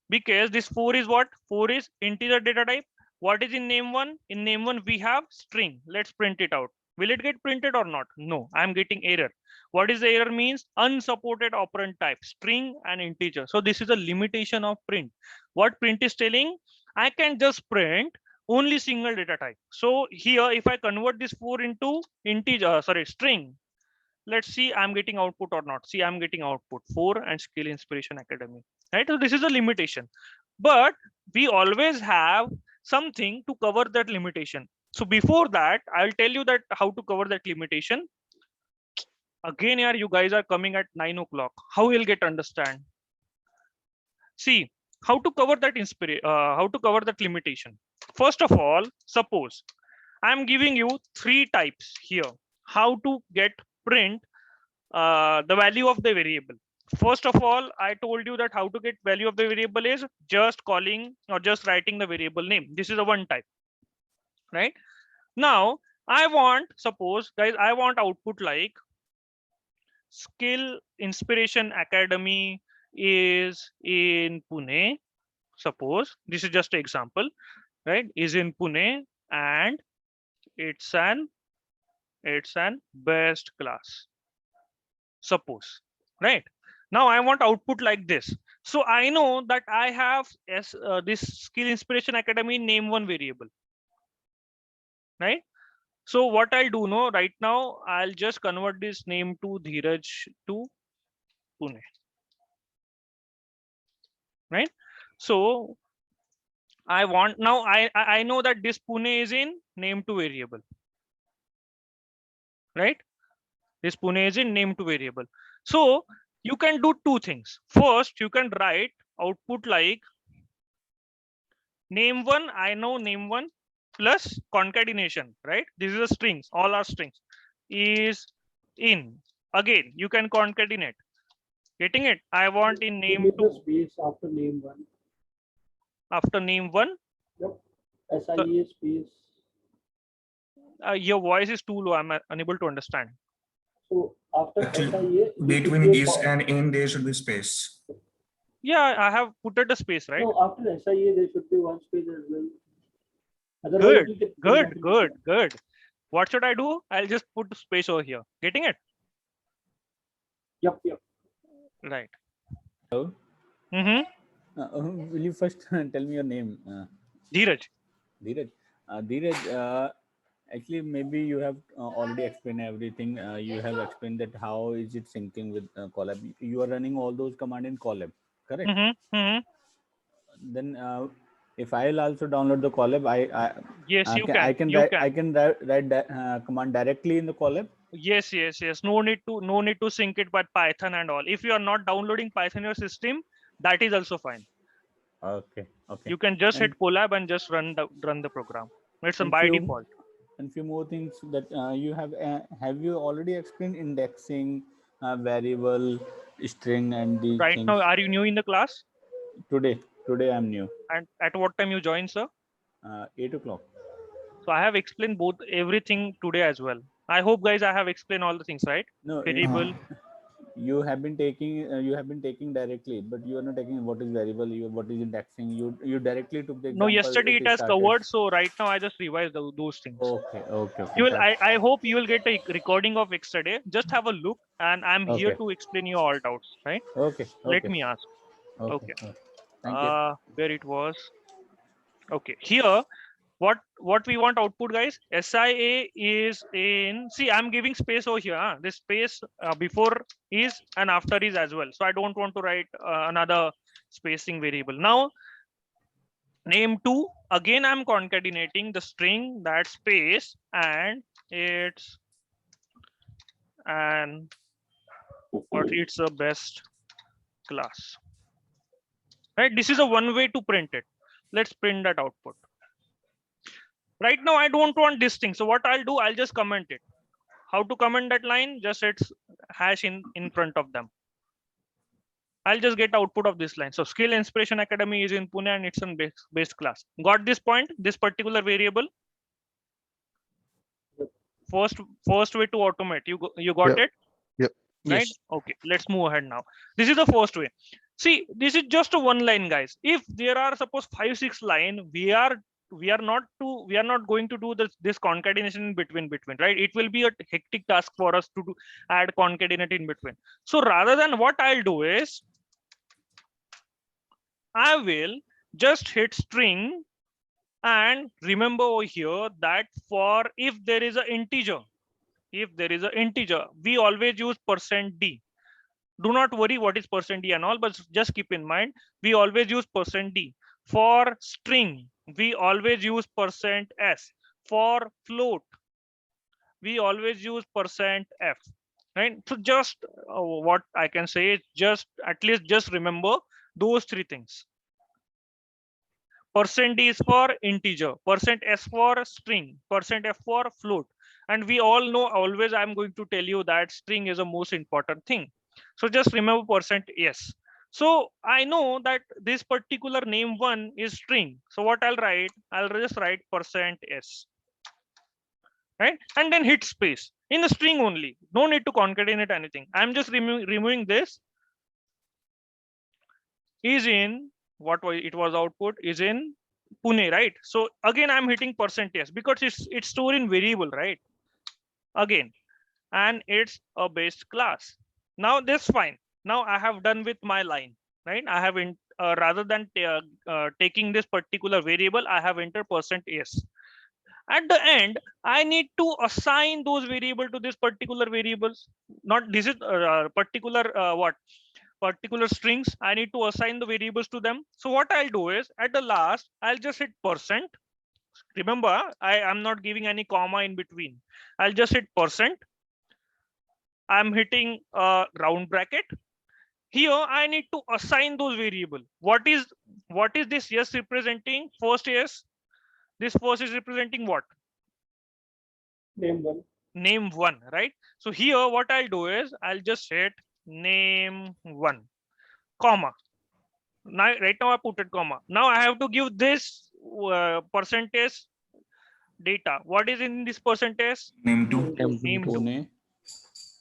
Because this 4 is what? 4 is integer data type. What is in name 1? In name 1 we have string. Let's print it out. Will it get printed or not? No, I'm getting error. What is the error means? Unsupported operand type, string and integer. So this is a limitation of print. What print is telling? I can just print only single data type. So here, if I convert this 4 into integer, string, let's see I'm getting output or not. See, I'm getting output 4 and skill inspiration academy, right? So this is a limitation, but we always have something to cover that limitation. So before that, I'll tell you that how to cover that limitation. Again, here you guys are coming at 9 o'clock. How you'll get understand? See how to cover that limitation. First of all, suppose I'm giving you 3 types here. How to get print the value of the variable. First of all, I told you that how to get value of the variable is just calling or just writing the variable name. This is a one type, right? Now I want, suppose guys, I want output like skill inspiration academy is in Pune. Suppose this is just an example, right? Is in Pune and it's an best class. Suppose, right? Now I want output like this. So I know that I have this Skill Inspiration Academy name one variable, right? So what I'll do now, right now, I'll just convert this name to Dheeraj to Pune, right? So I want now I know that this Pune is in name to variable, right? This Pune is in name to variable. So you can do two things. First, you can write output like name one. I know name one plus concatenation, right? This is a strings. All are strings. Is in. Again, you can concatenate. Getting it? I want in name Give me the two space after name one. after name one. Yep. SIA space. Your voice is too low. I'm unable to understand. So after Actually, SIA, between is and in there should be space. Yeah, I have put it a space, right? no, after SIA there should be one space as well. Otherwise, Good, it will get good, automatically good, blocked. good. What should I do? I'll just put space over here. Getting it? Yep, yep. Right. Hello. Mm-hmm. Will you first tell me your name? Dheeraj. Dheeraj. Dheeraj, actually, maybe you have already explained everything. You have explained that how is it syncing with Colab. You are running all those commands in Colab, correct? Mm-hmm. Mm-hmm. Then if I'll also download the Colab, Yes, you I can. can You write can. write that command directly in the Colab. Yes, yes, yes. No need to sync it by Python and all. If you are not downloading Python in your system, that is also fine. Okay, okay. You can just hit And collab and just run the program. It's and by few default. and few more things that you have you already explained indexing, variable, string, and these Right things. now, are you new in the class? Today I'm new. And at what time you join, sir? 8 o'clock. So I have explained both everything today as well. I hope, guys, I have explained all the things, right? No, Variable. you have been taking directly, but you are not taking what is variable, what is indexing. You directly took the No, example. yesterday It it is has started. covered. So right now I just revised those things. Okay, okay, You okay. will. I hope you will get a recording of yesterday. Just have a look, and I'm here Okay. to explain you all doubts. Right? Okay, Let okay, me ask. okay, Okay. okay. Thank you. Where it was? Okay. Here, what we want output, guys? SIA is in. See, I'm giving space over here. Huh? This space before is and after is as well. So I don't want to write another spacing variable. Now, name two. Again, I'm concatenating the string, that space, and it's a best class. Right? This is a one way to print it. Let's print that output. Right now, I don't want this thing. So what I'll do, I'll just comment it. How to comment that line? Just it's hash in front of them. I'll just get output of this line. So Skill Inspiration Academy is in Pune and it's in base class. Got this point? This particular variable. First way to automate. You got Yep. it? Yep. Right? Yes. Okay, let's move ahead now. This is the first way. See, this is just a one line, guys. If there are suppose 5-6 line, we are not going to do this concatenation in between, right? It will be a hectic task for us to add concatenate in between. So rather than, what I'll do is I will just hit string, and remember over here that for if there is an integer, we always use %d. Do not worry what is %d and all, but just keep in mind we always use %d. For string, we always use %s. For float, we always use %f. Right? So just what I can say is just at least just remember those three things. %d is for integer, %s for string, %f for float. And we all know, always I'm going to tell you that string is the most important thing. So just remember %s. So I know that this particular name one is string. So what I'll just write %s. Right? And then hit space in the string only. No need to concatenate anything. I'm just removing this. is in what was it was output is in Pune, right? So again, I'm hitting %s because it's stored in variable, right? Again, and it's a base class. Now this fine. Now I have done with my line, right? I have rather than taking this particular variable, I have entered %s. At the end, I need to assign those variable to this particular variables. Not this is particular what particular strings. I need to assign the variables to them. So what I'll do is at the last, I'll just hit %. Remember, I am not giving any comma in between. I'll just hit %. I'm hitting a round bracket. Here I need to assign those variable. What is this yes representing? First yes. This first is representing what? Name one. Name one, right? So here what I'll do is I'll just hit name one, comma. Now right now I put it comma. Now I have to give this percentage data. What is in this percentage? Name two. Name two, Pune,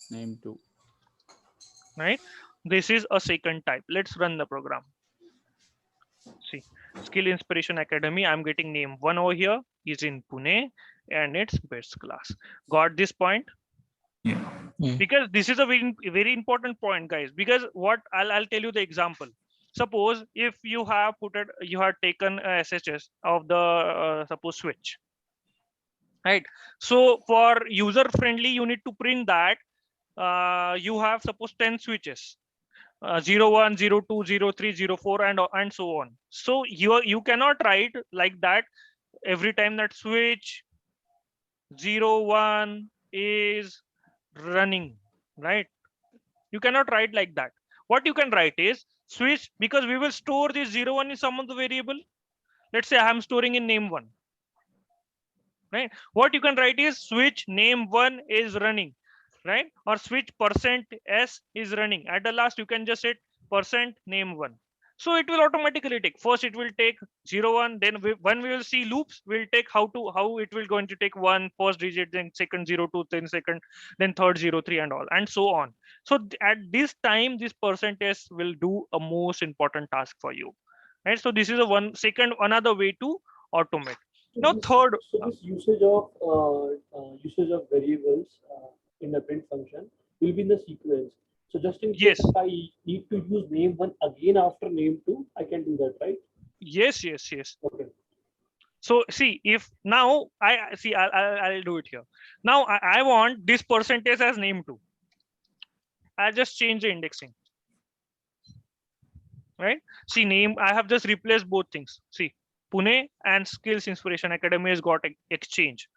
name 2. right? This is a second type. Let's run the program. See, Skill Inspiration Academy. I'm getting name one over here is in Pune and it's best class. Got this point? Yeah. Because this is a very important point, guys. Because what I'll tell you the example. Suppose if you have you have taken a SHS of the suppose switch, right? So for user friendly, you need to print that you have suppose 10 switches. 01, 02, 03, 04, and so on. So you cannot write like that every time that switch 01 is running, right? You cannot write like that. What you can write is switch, because we will store this 01 in some of the variable. Let's say I'm storing in name one, right? What you can write is switch name one is running, right? Or switch %s is running. At the last, you can just hit %name one. So it will automatically take. First, it will take 01. Then when we will see loops, we'll take how it will going to take one first digit, then second 02, then second, then third 03, and all, and so on. So at this time, this %s will do a most important task for you, right? So this is another way to automate. So Now, this, third, so this usage of variables in the print function will be in the sequence. So just in case yes, if I need to use name one again after name two, I can do that, right? yes. Okay. So see, if now I see, I'll do it here. Now I want this % as name two. I'll just change the indexing, right? See, name, I have just replaced both things. See, Pune and Skills Inspiration Academy has got exchange.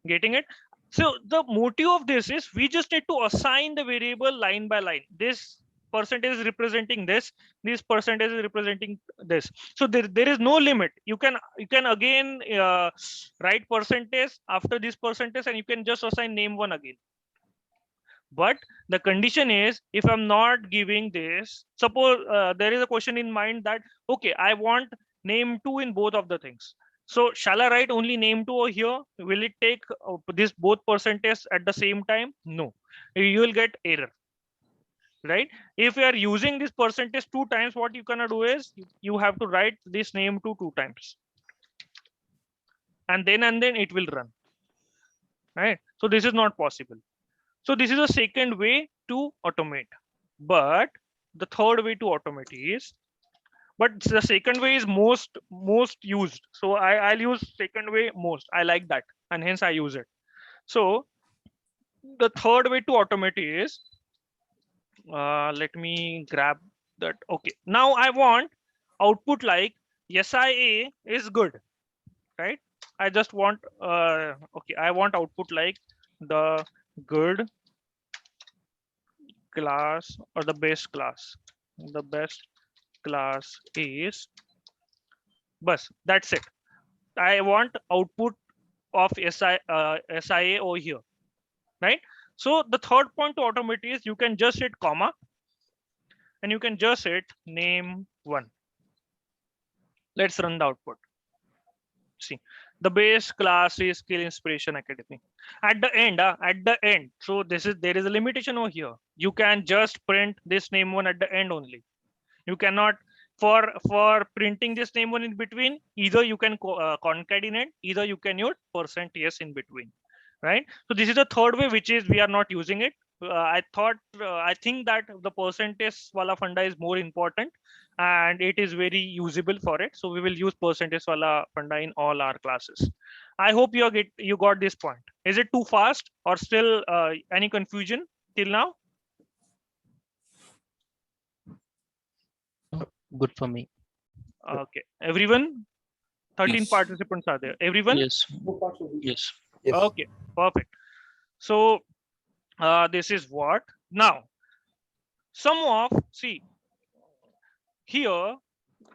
Getting it? So the motive of this is we just need to assign the variable line by line. This % is representing this % is representing this. So there is no limit. You can again write % after this % and you can just assign name one again. But the condition is, if I'm not giving this, suppose there is a question in mind that, okay, I want name two in both of the things. So shall I write only name two over here? Will it take this both % at the same time? No, you will get error, right? If you are using this % 2 times, what you gonna do is you have to write this name two times, and then it will run, right? So this is not possible. So this is a second way to automate. But the third way to automate is, but the second way is most used. So I'll use second way most. I like that, and hence I use it. So the third way to automate is, let me grab that. Okay, now I want output like SIA is good, right? I just want okay, I want output like the good class or the best class. The best class is bus. That's it. I want output of SIA over here, right? So the third point to automate is you can just hit comma and you can just hit name one. Let's run the output. See, the base class is Skill Inspiration Academy. At the end, so there is a limitation over here. You can just print this name one at the end only. You cannot, for printing this name one in between, either you can concatenate, either you can use %s in between, right? So this is the third way, which is we are not using it. I think that the percentage wala funda is more important and it is very usable for it. So we will use percentage wala funda in all our classes. I hope you got this point. Is it too fast or still any confusion till now? Good for me. Okay, everyone, 13 Yes. participants are there. Everyone? Yes. Both parts of it. Yes. Okay, perfect. So this is what now see here.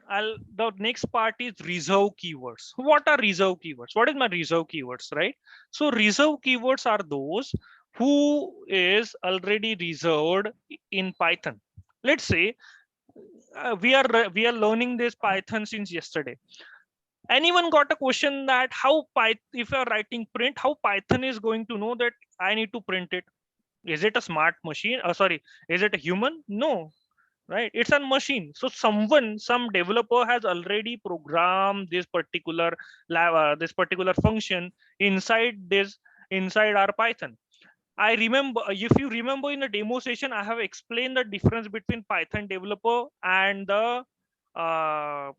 The next part is reserve keywords. What are reserve keywords? What is my reserve keywords, right? So reserve keywords are those who is already reserved in Python. Let's say we are learning this Python since yesterday. Anyone got a question that how Python, if you are writing print, how Python is going to know that I need to print it? Is it a smart machine? Sorry, is it a human? No, right? It's a machine. So some developer has already programmed this particular function inside our Python. I remember, if you remember in the demo session, I have explained the difference between Python developer and the Java.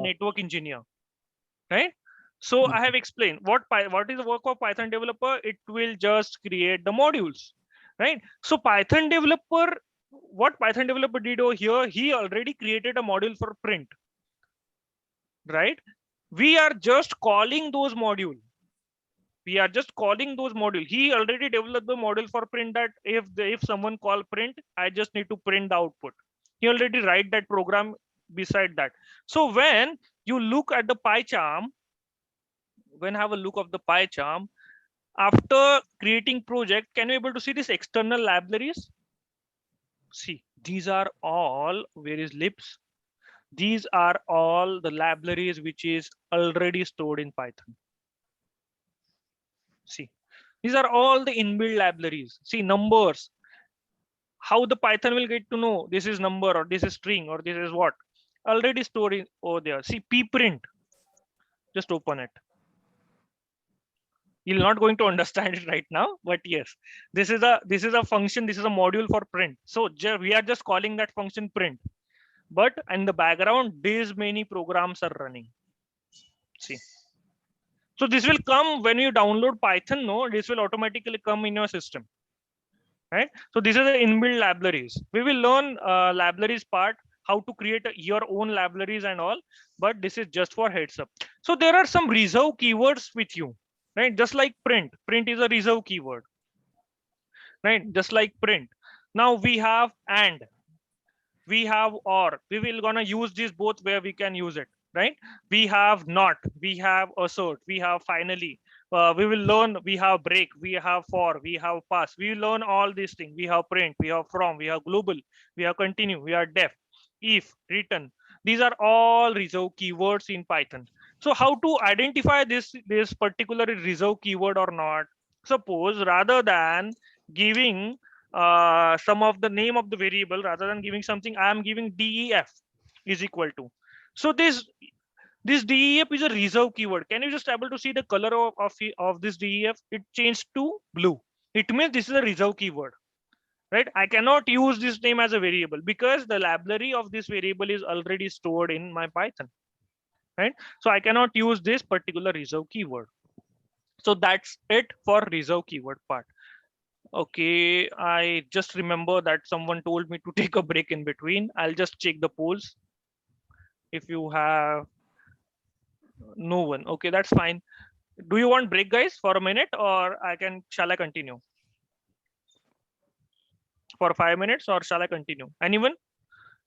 network engineer, right? So I have explained what is the work of Python developer. It will just create the modules, right? So Python developer, what Python developer did over here, he already created a module for print, right? We are just calling those modules. He already developed the model for print, that if someone call print, I just need to print the output. He already write that program beside that. So when you look at the PyCharm, have a look of the PyCharm, after creating project, can you able to see these external libraries? See, these are all, where is libs? These are all the libraries which is already stored in Python. See, these are all the inbuilt libraries. See, numbers, how the Python will get to know this is number or this is string or this is what, already stored over there. See, pprint, just open it. You're not going to understand it right now, but yes, this is a function, this is a module for print. So we are just calling that function print, but in the background these many programs are running. See, so this will come when you download Python. No, this will automatically come in your system, right? So these are the inbuilt libraries. We will learn libraries part, how to create your own libraries and all, but this is just for heads up. So there are some reserve keywords with you, right? Just like print is a reserve keyword, right? Just like print. Now we have and, we have or. We will gonna use this both where we can use it, right? We have not, we have assert, we have finally. We will learn, we have break, we have for, we have pass. We will learn all these things. We have print, we have from, we have global, we have continue, we are def, if, return. These are all reserve keywords in Python. So how to identify this particular reserve keyword or not? Suppose rather than giving some of the name of the variable, rather than giving something, I am giving def is equal to. So this def is a reserve keyword. Can you just able to see the color of this def? It changed to blue. It means this is a reserve keyword, right? I cannot use this name as a variable because the library of this variable is already stored in my Python, right? So I cannot use this particular reserve keyword. So that's it for reserve keyword part. Okay, I just remember that someone told me to take a break in between. I'll just check the polls. If you have no one, okay, that's fine. Do you want break, guys, for a minute, or shall I continue for 5 minutes, or shall I continue? Anyone?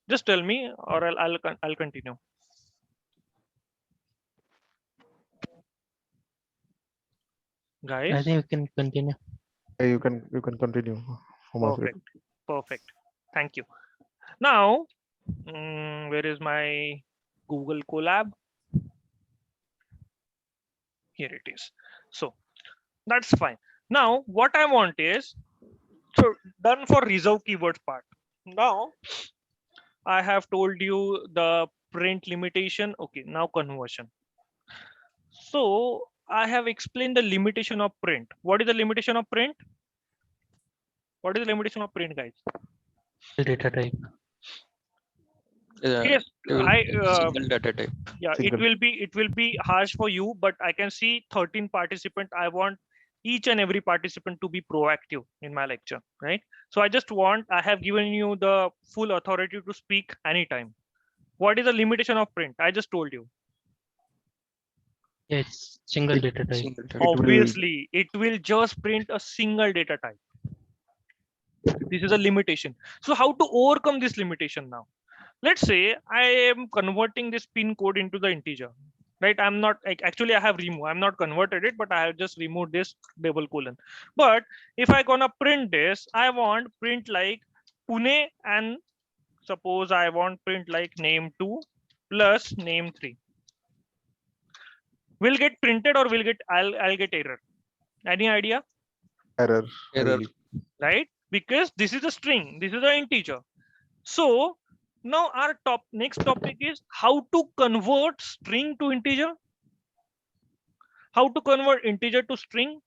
Just tell me, or I'll continue. Guys, I think we can continue. You can continue. perfect, perfect. Thank you. Now, where is my Google Colab? Here it is. So that's fine. Now what I want is, so done for reserve keywords part. Now I have told you the print limitation. Okay, now conversion. So I have explained the limitation of print. What is the limitation of print? What is the limitation of print, guys? Data type. Yes, Single data type. yeah, Single. it will be harsh for you, but I can see 13 participants. I want each and every participant to be proactive in my lecture, right? So I have given you the full authority to speak anytime. What is the limitation of print? I just told you. Yeah, it's single data type. It will- Obviously, it will just print a single data type. This is a limitation. So how to overcome this limitation now? Let's say I am converting this pin code into the integer, right? I'm not actually I have removed, I'm not converted it, but I have just removed this double colon. But if I gonna print this, I want print like Pune, and suppose I want print like name2 plus name3. Will get printed or will get I'll get error. Any idea? Error. Error. Right? Because this is a string, this is an integer. So now our next topic is how to convert string to integer. How to convert integer to string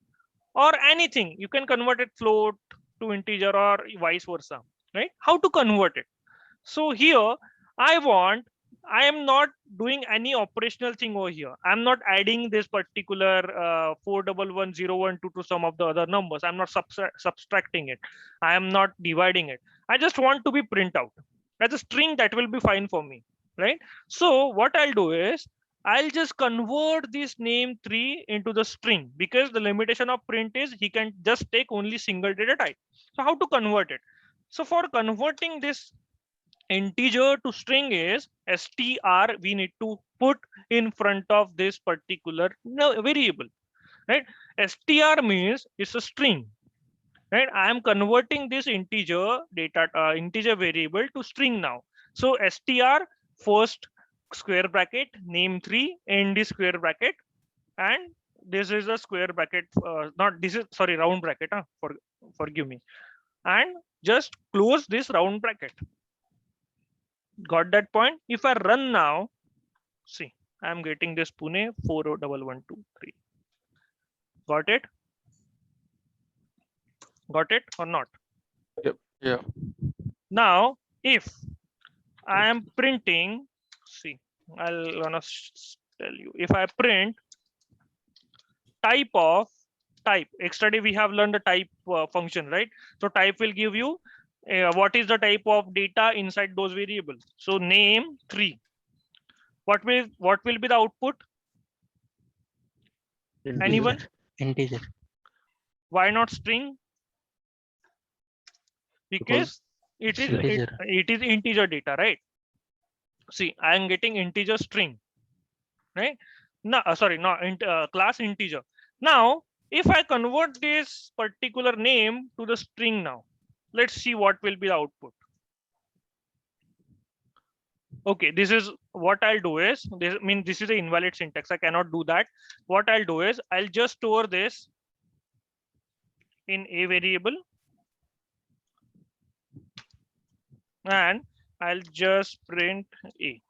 or anything. You can convert it float to integer or vice versa, right? How to convert it. So here I am not doing any operational thing over here. I'm not adding this particular 411012 to some of the other numbers. I'm not subtracting it. I am not dividing it. I just want to be print out as a string. That will be fine for me, right? So what I'll do is I'll just convert this name3 into the string, because the limitation of print is he can just take only single data type. So how to convert it? So for converting this integer to string is str, we need to put in front of this particular variable, right? Str means it's a string, right? I am converting this integer integer variable to string now. So str first square bracket name3 end the square bracket, and this is a square bracket, not this is, sorry, round bracket, forgive me, and just close this round bracket. Got that point? If I run now, see, I'm getting this Pune 401123. Got it? Got it or not? Yep. Yeah. Now, if I am printing, see, I'll gonna tell you. If I print type, yesterday we have learned the type function, right? So type will give you what is the type of data inside those variables. So name3. What will be the output? Anyone? Integer. Why not string? Because it is Integer. it is integer data, right? See, I am getting integer string, right? No, sorry, not class integer. Now, if I convert this particular name to the string now, let's see what will be the output. Okay, this is what I'll do is, this is an invalid syntax. I cannot do that. What I'll do is I'll just store this in a variable, and I'll just print a.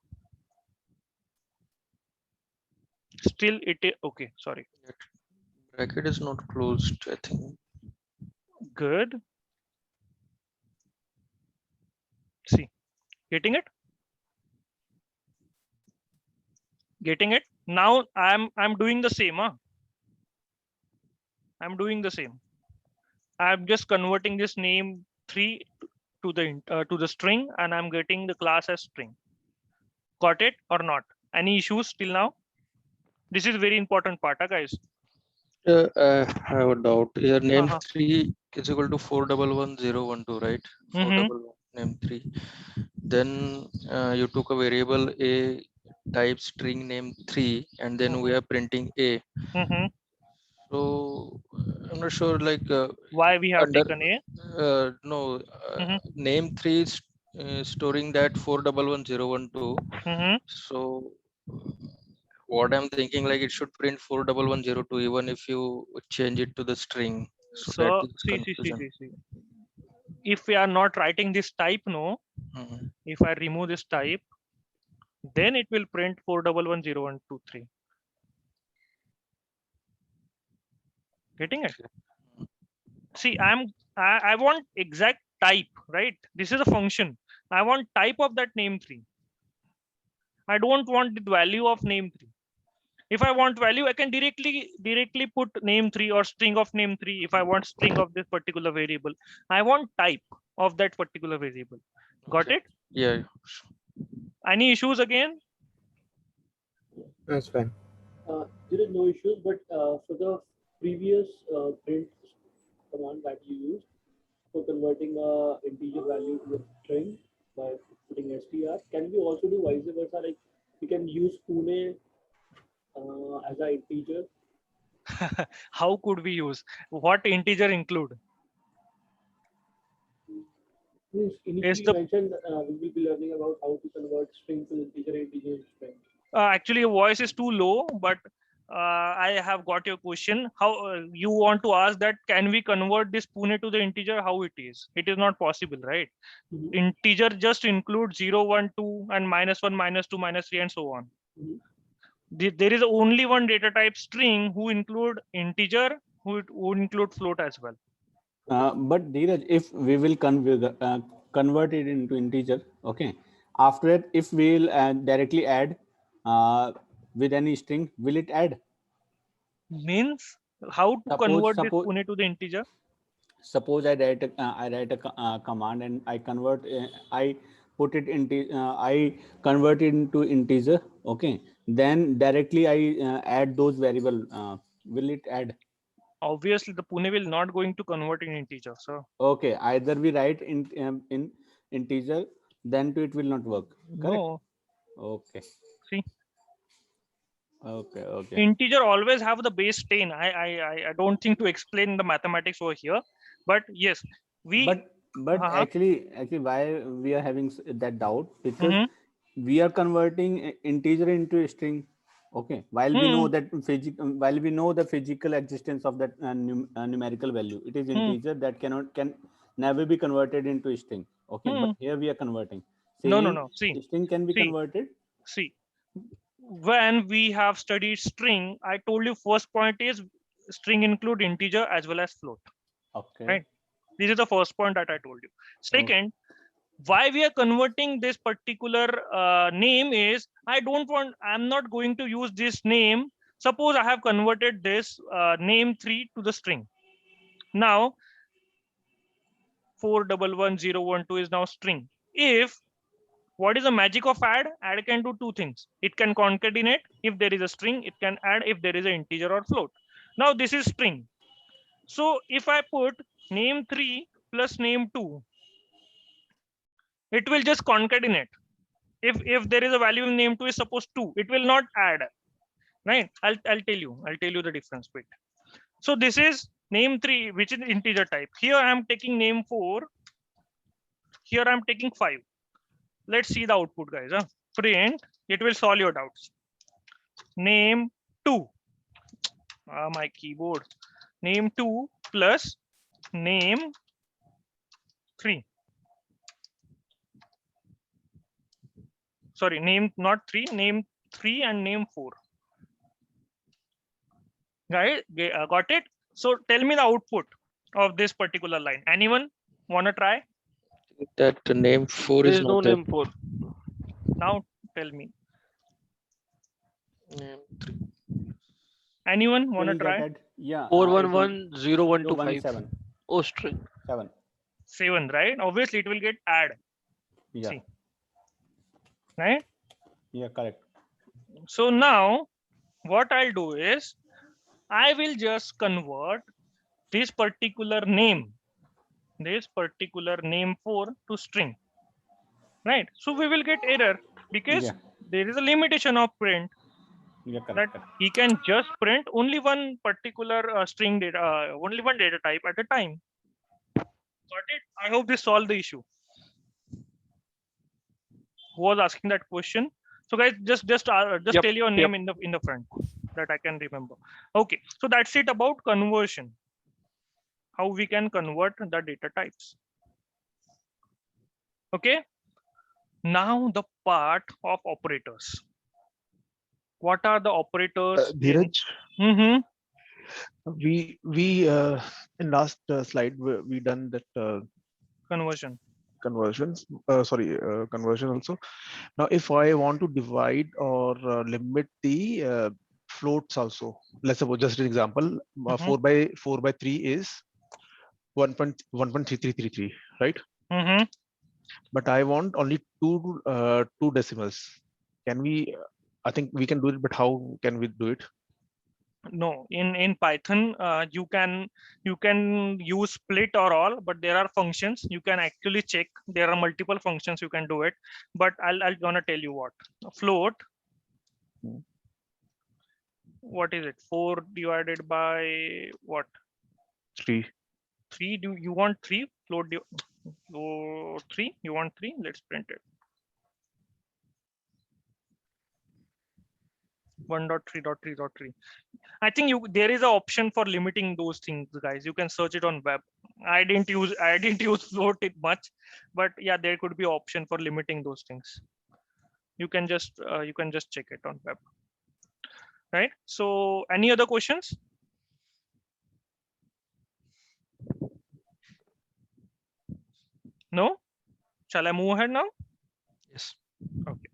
Still it is okay. Sorry. Bracket is not closed, I think. Good. See, getting it? Getting it? Now I'm doing the same. I'm doing the same. I'm just converting this name3 to the string, and I'm getting the class as string. Got it or not? Any issues till now? This is very important part, guys. I have a doubt. Your name3 is equal to 411012, right? 411 name3. Then you took a variable a type string name3, and then we are printing a. So I'm not sure, like why we have taken a. No, name3 is storing that 411012. So what I'm thinking, like it should print 411012 even if you change it to the string. So that is see. If we are not writing this type, no, Mhm. If I remove this type, then it will print 4110123. Getting it? See, I want exact type, right? This is a function. I want type of that name3. I don't want the value of name3. If I want value, I can directly put name3 or string of name3. If I want string of this particular variable, I want type of that particular variable. Got Okay. it? Yeah. Any issues again? That's fine. There is no issues, but for the previous print command that you used for converting a integer value to a string by putting str, can we also do vice versa? Like we can use Pune as an integer. How could we use? What integer include? Yes, Is initially you the mentioned we will be learning about how to convert string to integer, integer to string. actually your voice is too low, but I have got your question. How you want to ask that? Can we convert this Pune to the integer? How it is? It is not possible, right? Mhm. Integer just include 0, 1, 2, and -1, -2, -3, and so on. Mhm. There is only one data type string who include integer, who include float as well. But Dheeraj, if we will convert it into integer, okay. After that, if we'll directly add with any string, will it add? Means how to Suppose convert this suppose Pune to the integer? suppose I write a command and I convert I put it into I convert it into integer, okay. Then directly I add those variable. Will it add? Obviously, the Pune will not going to convert in integer. So Okay, either we write in integer, then to it will not work. Correct. no. Okay. See, Okay. integer always have the base 10. I don't think to explain the mathematics over here, but yes, we. But actually why we are having that doubt, because Mhm. we are converting integer into a string, okay, while we know that while we know the physical existence of that numerical value, it is integer that can never be converted into a string, okay. But here we are converting, saying No. string can be converted. See. When we have studied string, I told you first point is string include integer as well as float. Okay. Right. This is the first point that I told you. Second, why we are converting this particular name is I'm not going to use this name. Suppose I have converted this name3 to the string. Now 411012 is now string. If what is the magic of add? Add can do two things. It can concatenate if there is a string. It can add if there is an integer or float. Now this is string. So if I put name3 plus name2, it will just concatenate. If there is a value in name2 is suppose 2, it will not add. Right? I'll tell you the difference. Wait. So this is name3, which is integer type. Here I am taking name4. Here I am taking 5. Let's see the output, guys. Print. It will solve your doubts. Name2. My keyboard. Name2 plus name3. Sorry, name not 3, name 3 and name 4. Right? Got it? So tell me the output of this particular line. Anyone want to try? That name 4 There is is no not there. name 4. Now tell me. Name 3. Anyone want to Will try? get add? Yeah. 411012 7. Oh, string. 7. 7, right? Obviously it will get add. Yeah. See. Right? Yeah, correct. So now what I'll do is I will just convert this particular name 4 to string. Right? So we will get error because there is a limitation of print. Yeah, That correct. he can just print only one particular string data, only one data type at a time. Got it? I hope this solved the issue. Who was asking that question? So guys, just Yep, tell your name in the front that I can remember. Okay, so that's it about conversion. How we can convert the data types. Okay, Now the part of operators. What are the operators? Dheeraj, Mm-hmm. we in last slide we done that Conversion. conversions. Sorry, conversion also. Now, if I want to divide or limit the floats also, let's suppose just an example, Mhm. 4 by 3 is 1.3333, right? Mm-hmm. But I want only two decimals. Can we? I think we can do it, but how can we do it? No, in Python, you can use split or all, but there are functions you can actually check. There are multiple functions you can do it, but I'll gonna tell you what. Float. Hmm. What is it? 4 divided by what? 3. 3. Do you want 3? Float. 3. You want 3? Let's print it. 1.3.3.3. I think there is an option for limiting those things, guys. You can search it on web. I didn't use float it much, but yeah, there could be option for limiting those things. You can just check it on web, right? So any other questions? No? Shall I move ahead now? Yes. Okay.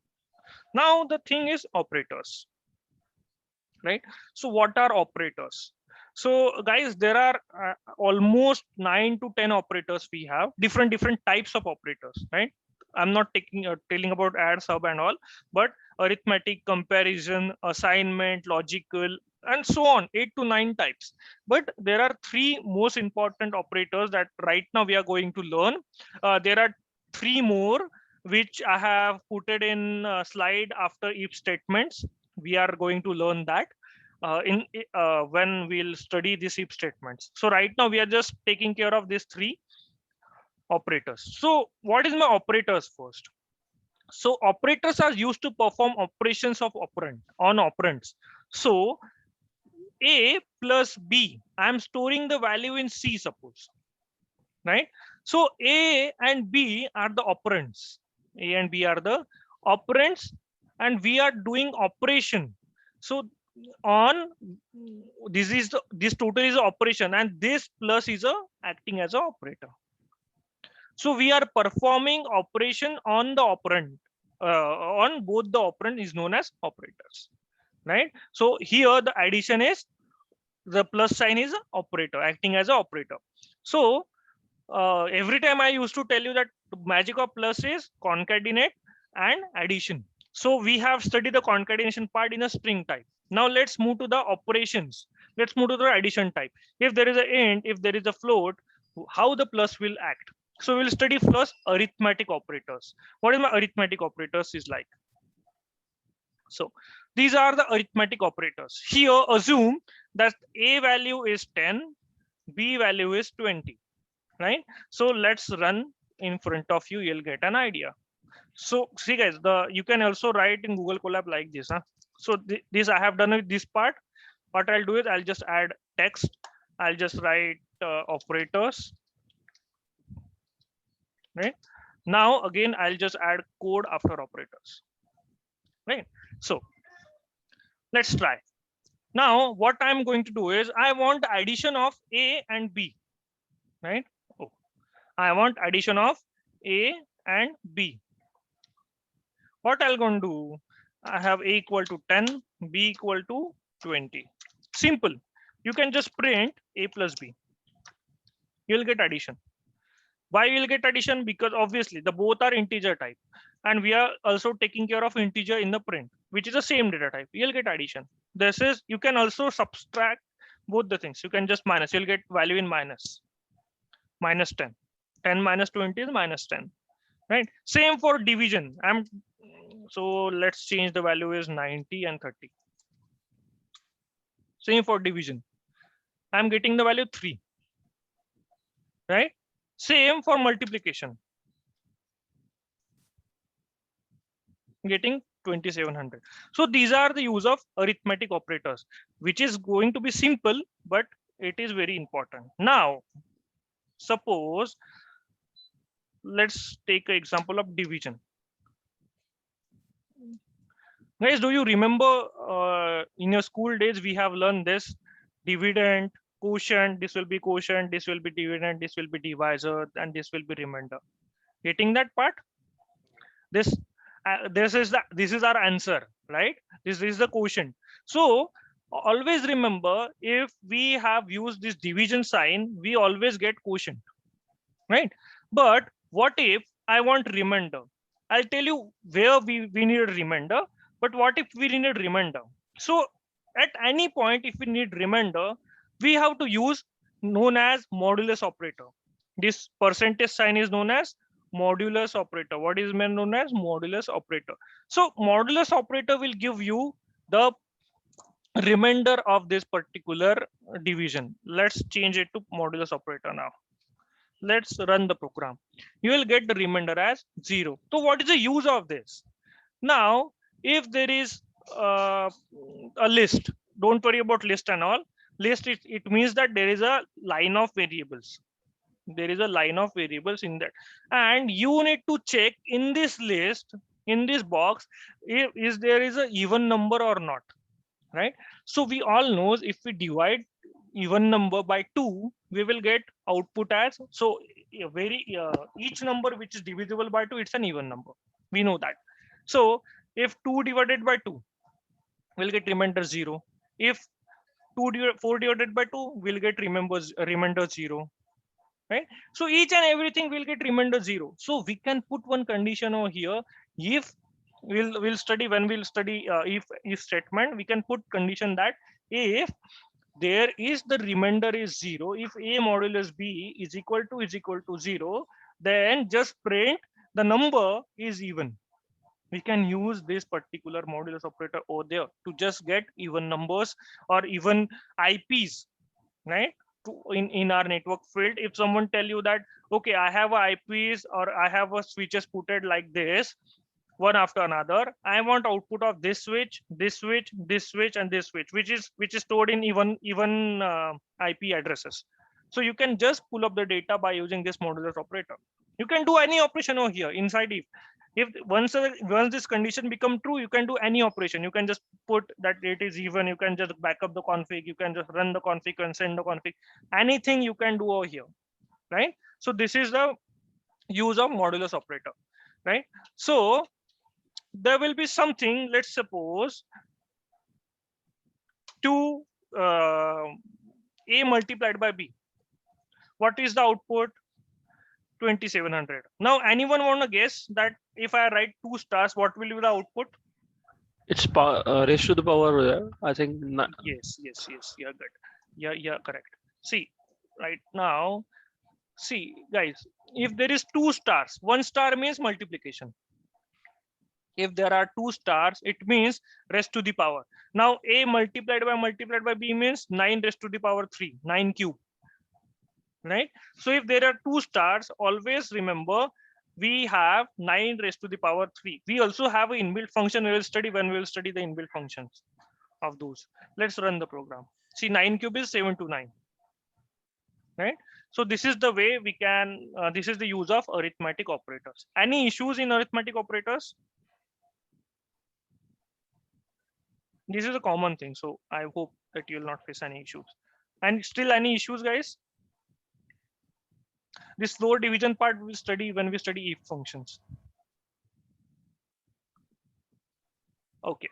Now the thing is operators, right? So what are operators? So guys, there are almost 9 to 10 operators we have, different types of operators, right? I'm not telling about add, sub and all, but arithmetic, comparison, assignment, logical, and so on, 8 to 9 types. But there are 3 most important operators that right now we are going to learn. There are 3 more which I have put it in a slide after if statements. We are going to learn that when we'll study these if statements. So right now we are just taking care of these 3 operators. So what is my operators first? So operators are used to perform operations of operands. So A plus B, I'm storing the value in C, suppose, right? So A and B are the operands. A and B are the operands, and we are doing operation. So on this total is operation, and this plus is acting as an operator. So we are performing operation on the operand. On both the operand is known as operators, right? So here the addition is the plus sign is operator, acting as an operator. So every time I used to tell you that the magic of plus is concatenate and addition. So we have studied the concatenation part in a string type. Now let's move to the operations. Let's move to the addition type. If there is an int, if there is a float, how the plus will act. So we'll study first arithmetic operators. What is my arithmetic operators is like? So these are the arithmetic operators. Here assume that A value is 10, B value is 20, right? So let's run in front of you, you'll get an idea. So see guys, you can also write in Google Colab like this. So this I have done with this part. What I'll do is I'll just add text. I'll just write operators, right? Now again, I'll just add code after operators, right? So let's try. Now what I'm going to do is I want addition of A and B, right? Oh, I want addition of A and B. What I'm going to do, I have A equal to 10, B equal to 20. Simple. You can just print A plus B. You'll get addition. Why will get addition? Because obviously the both are integer type, and we are also taking care of integer in the print, which is the same data type. You'll get addition. This is, you can also subtract both the things. You can just minus, you'll get value in minus 10. 10 minus 20 is minus 10, right? Same for division. So let's change the value is 90 and 30. Same for division. I'm getting the value 3, right? Same for multiplication. Getting 2700. So these are the use of arithmetic operators, which is going to be simple, but it is very important. Now, suppose let's take an example of division. Guys, do you remember in your school days we have learned this dividend, quotient, this will be quotient, this will be dividend, this will be divisor, and this will be remainder. Getting that part? This is our answer, right? This is the quotient. So always remember, if we have used this division sign, we always get quotient, right? But what if I want remainder? I'll tell you where we need a remainder, but what if we need a remainder? So at any point, if we need remainder, we have to use known as modulus operator. This percentage sign is known as modulus operator. What is known as modulus operator? So modulus operator will give you the remainder of this particular division. Let's change it to modulus operator now. Let's run the program. You will get the remainder as 0. So what is the use of this? Now, if there is a list, don't worry about list and all. List, it means that there is a line of variables. There is a line of variables in that. And you need to check in this list, in this box, if there is an even number or not, right? So we all knows if we divide even number by 2, we will get output as, so each number which is divisible by 2, it's an even number. We know that. So if 2 divided by 2, we'll get remainder 0. If 4 divided by 2, we'll get remainder 0, right? So each and everything will get remainder 0. So we can put one condition over here. If we'll study, when we'll study if statement, we can put condition that if there is the remainder is 0, if a modulus b is equal to 0, then just print the number is even. We can use this particular modulus operator over there to just get even numbers or even IPs, right? In our network field, if someone tell you that, okay, I have a IPs or I have a switches putted like this, one after another, I want output of this switch, this switch, this switch, and this switch, which is stored in even IP addresses. So you can just pull up the data by using this modulus operator. You can do any operation over here inside if once this condition become true, you can do any operation. You can just put that it is even, you can just back up the config, you can just run the config and send the config, anything you can do over here, right? So this is the use of modulus operator, right? So there will be something, let's suppose 2 a multiplied by b. What is the output? 2700. Now anyone want to guess that if I write 2 stars, what will be the output? It's raised to the power, I think. Yes, yeah, good. Yeah, correct. See, right now, see guys, if there is 2 stars, 1 star means multiplication. If there are 2 stars, it means raised to the power. Now a multiplied by b means 9 raised to the power 3, 9 cube, right? So if there are 2 stars, always remember we have 9 raised to the power 3. We also have an inbuilt function we will study when we will study the inbuilt functions of those. Let's run the program. See, 9 cube is 729, right? So this is the way we can, this is the use of arithmetic operators. Any issues in arithmetic operators? This is a common thing, so I hope that you will not face any issues. And still any issues, guys? This lower division part we will study when we study if functions. Okay,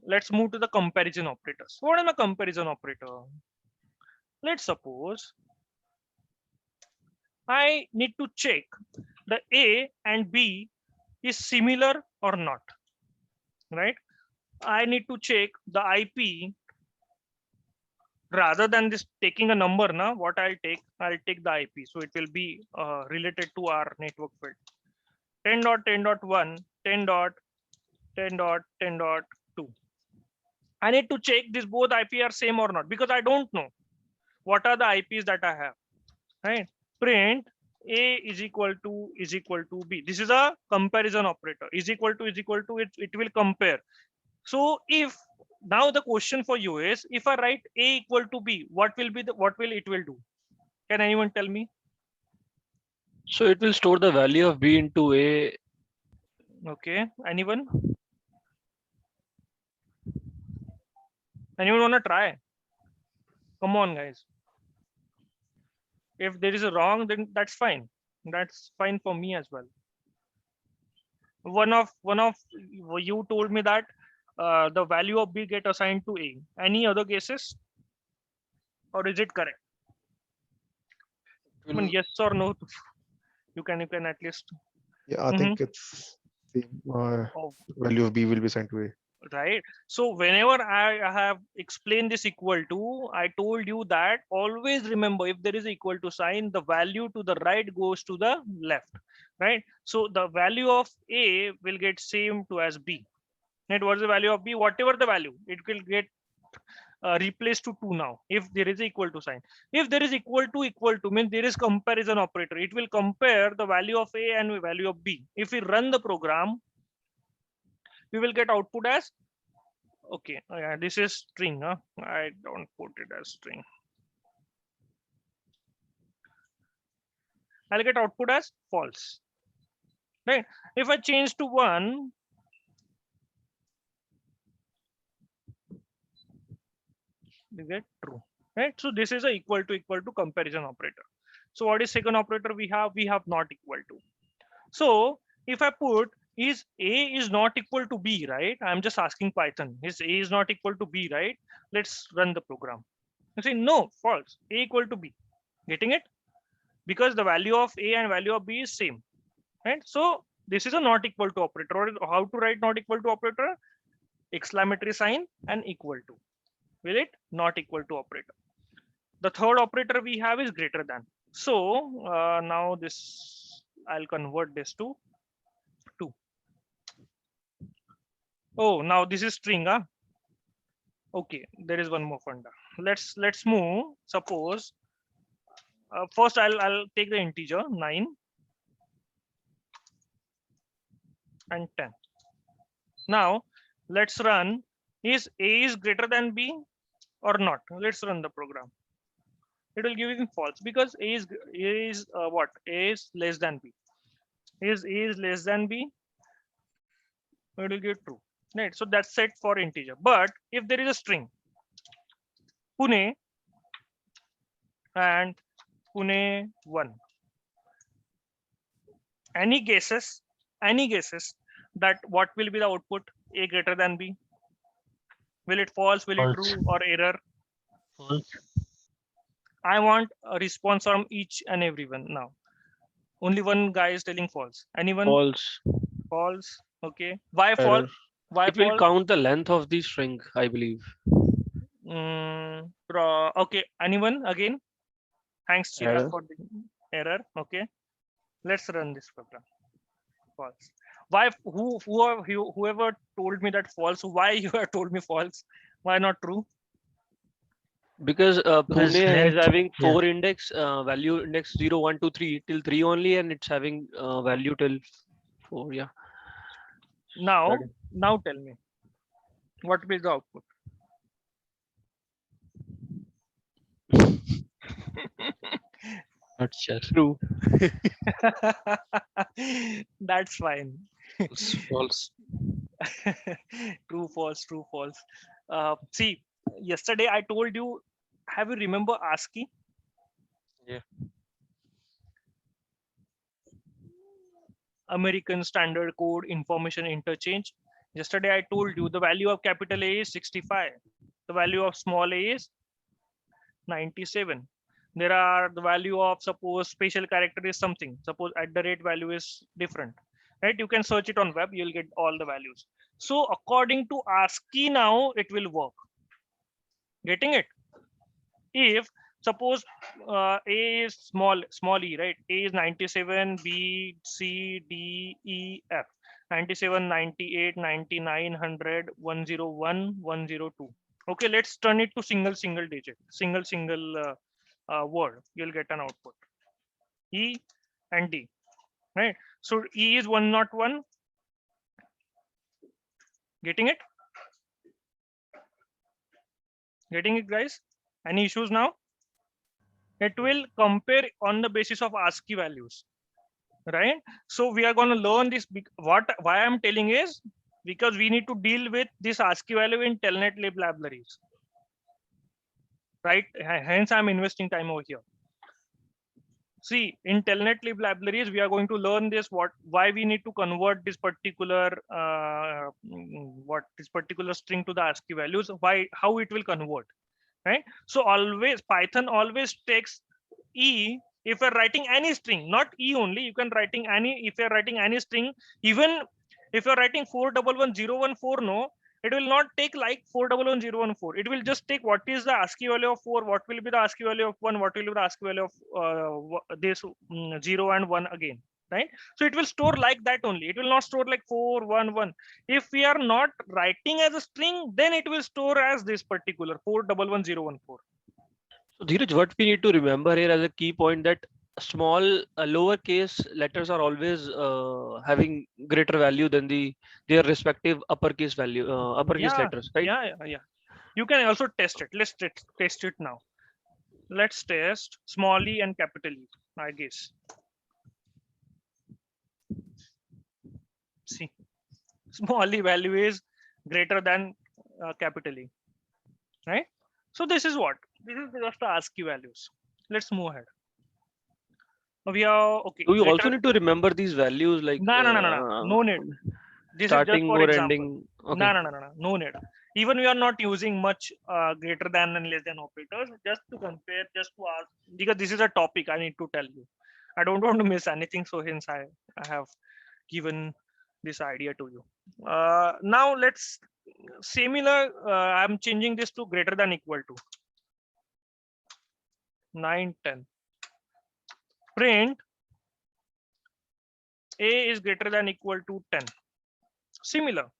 let's move to the comparison operators. What is a comparison operator? Let's suppose I need to check the A and B is similar or not, right? I need to check the IP rather than this taking a number. Now what I'll take the IP, so it will be related to our network field. 10.10.1, 10.10.10.2. I need to check this both IP are same or not, because I don't know what are the IPs that I have, right? Print A is equal to B. This is a comparison operator. Is equal to it will compare. So if now the question for you is, if I write A equal to B, what will it will do? Can anyone tell me? So it will store the value of B into A. Okay, anyone? Anyone wanna try? Come on, guys. If there is a wrong, then that's fine. That's fine for me as well. One of you told me that the value of B get assigned to A. Any other cases? Or is it correct? I mean, Will- yes or no? You can at least. Yeah, I think it's the Oh, value of B will be sent to A. right. So whenever I have explained this equal to, I told you that always remember, if there is equal to sign, the value to the right goes to the left, right? So the value of A will get same to as B. Right? What's the value of B? Whatever the value, it will get replaced to 2 now if there is equal to sign. If there is equal to means there is comparison operator. It will compare the value of A and the value of B. If we run the program, we will get output as, okay, yeah, this is string. I don't put it as string. I'll get output as false, right? If I change to 1, we get true, right? So this is a equal to comparison operator. So what is second operator we have? We have not equal to. So if I put is A is not equal to B, right? I'm just asking Python, is A is not equal to B, right? Let's run the program. You say no, false, A equal to B. Getting it? Because the value of A and value of B is same, right? So this is a not equal to operator. Or how to write not equal to operator? Exclamatory sign and equal to. Will it? Not equal to operator. The third operator we have is greater than. So now this, I'll convert this to 2. Oh, now this is string. Okay, there is one more funda. Let's move. Suppose first I'll take the integer 9 and 10. Now let's run. Is A is greater than B or not? Let's run the program. It will give you false because A is what? A is less than B. Is A is less than B? It will give true. Right. So that's set for integer. But if there is a string, Pune and Pune 1. Any guesses that what will be the output? A greater than B? Will it false? Will it False. true or error? False. I want a response from each and everyone now. Only one guy is telling false. Anyone? False. False. Okay. Why Error. false? Why It will false? count the length of the string, I believe. Okay. Anyone again? Thanks, Chirag, Error. for the error. Okay. Let's run this program. False. Why? Whoever told me that false? Why you have told me false? Why not true? Because Because Pune is length- having yeah. 4 index, value index 0, 1, 2, 3 till 3 only, and it's having value till 4. Yeah. Now That tell me, what will be the output? Not sure. True. That's fine. It's false. True, false, true, false. See, yesterday I told you, have you remember ASCII? Yeah. American Standard Code Information Interchange. Yesterday I told you the value of capital A is 65. The value of small a is 97. There are the value of, suppose special character is something. Suppose @ value is different. Right? You can search it on web. You'll get all the values. So according to ASCII now it will work. Getting it? If suppose A is small e, right? A is 97, B, C, D, E, F. 97, 98, 99, 100, 101, 102. Okay, let's turn it to single digit, single word. You'll get an output. E and D, right? So E is 101. Getting it? Getting it, guys? Any issues now? It will compare on the basis of ASCII values, right? So we are going to learn this. Why I'm telling is because we need to deal with this ASCII value in Telnet lib libraries. right? Hence I'm investing time over here. See, in Telnet libraries, we are going to learn this, why we need to convert this particular string to the ASCII values, how it will convert, right? So always Python always takes E if you're writing any string, not E only, you can writing any, if you're writing any string, even if you're writing 411014, no, it will not take like 411014. It will just take what is the ASCII value of 4, what will be the ASCII value of 1, what will be the ASCII value of this 0 and 1 again, right? So it will store like that only. It will not store like 4, 1, 1. If we are not writing as a string, then it will store as this particular 411014. So Dheeraj, what we need to remember here as a key point, that small lowercase letters are always having greater value than their respective uppercase value, uppercase letters, right? Yeah. You can also test it. Let's test it now. Let's test small e and capital E, I guess. See, small e value is greater than capital E, right? So this is what? This is just the ASCII values. Let's move ahead. We are okay. Do you also need to remember these values, like no need. This starting is just for or example. ending? Okay. No need. Even we are not using much greater than and less than operators, just to compare, just to ask, because this is a topic I need to tell you. I don't want to miss anything, so hence I have given this idea to you. Now let's similar. I'm changing this to greater than equal to 9, 10. Print A is greater than equal to 10. Similar.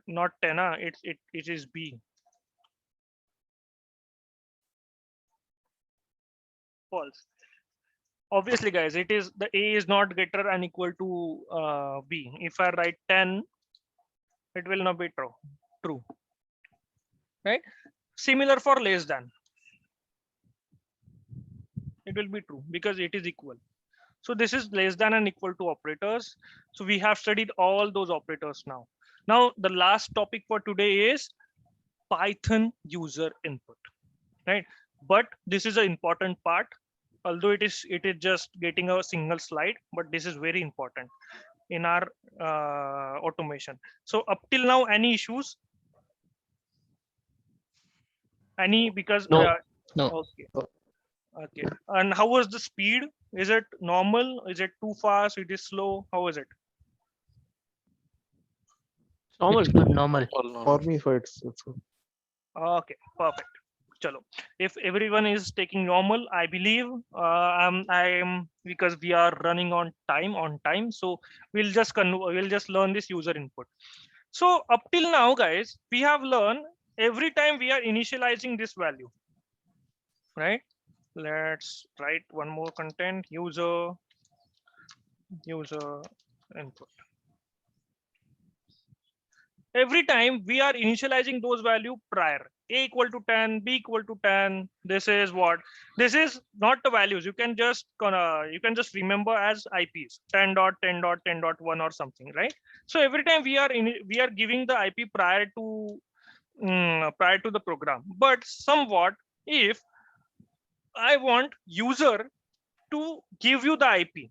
Not 10, it is B. False. Obviously, guys, it is the A is not greater than equal to B. If I write 10, it will not be true. Right? Similar for less than. It will be true because it is equal. So this is less than and equal to operators. So we have studied all those operators now. Now the last topic for today is Python user input, right? But this is an important part, although it is just getting a single slide, but this is very important in our automation. So up till now, any issues? Any? Because no. Okay. And how was the speed? Is it normal? Is it too fast? It is slow? How is it? Normal. It's good, normal. For me, so it's good. Okay, perfect. Chalo. If everyone is taking normal, I believe I am, because we are running on time. So we'll just learn this user input. So up till now, guys, we have learned every time we are initializing this value, right? Let's write one more content, user input. Every time we are initializing those value prior, A equal to 10, B equal to 10. This is what? This is not the values. You can just remember as IPs 10.10.10.1 or something, right? So every time we are giving the IP prior to the program. But somewhat, if I want user to give you the IP,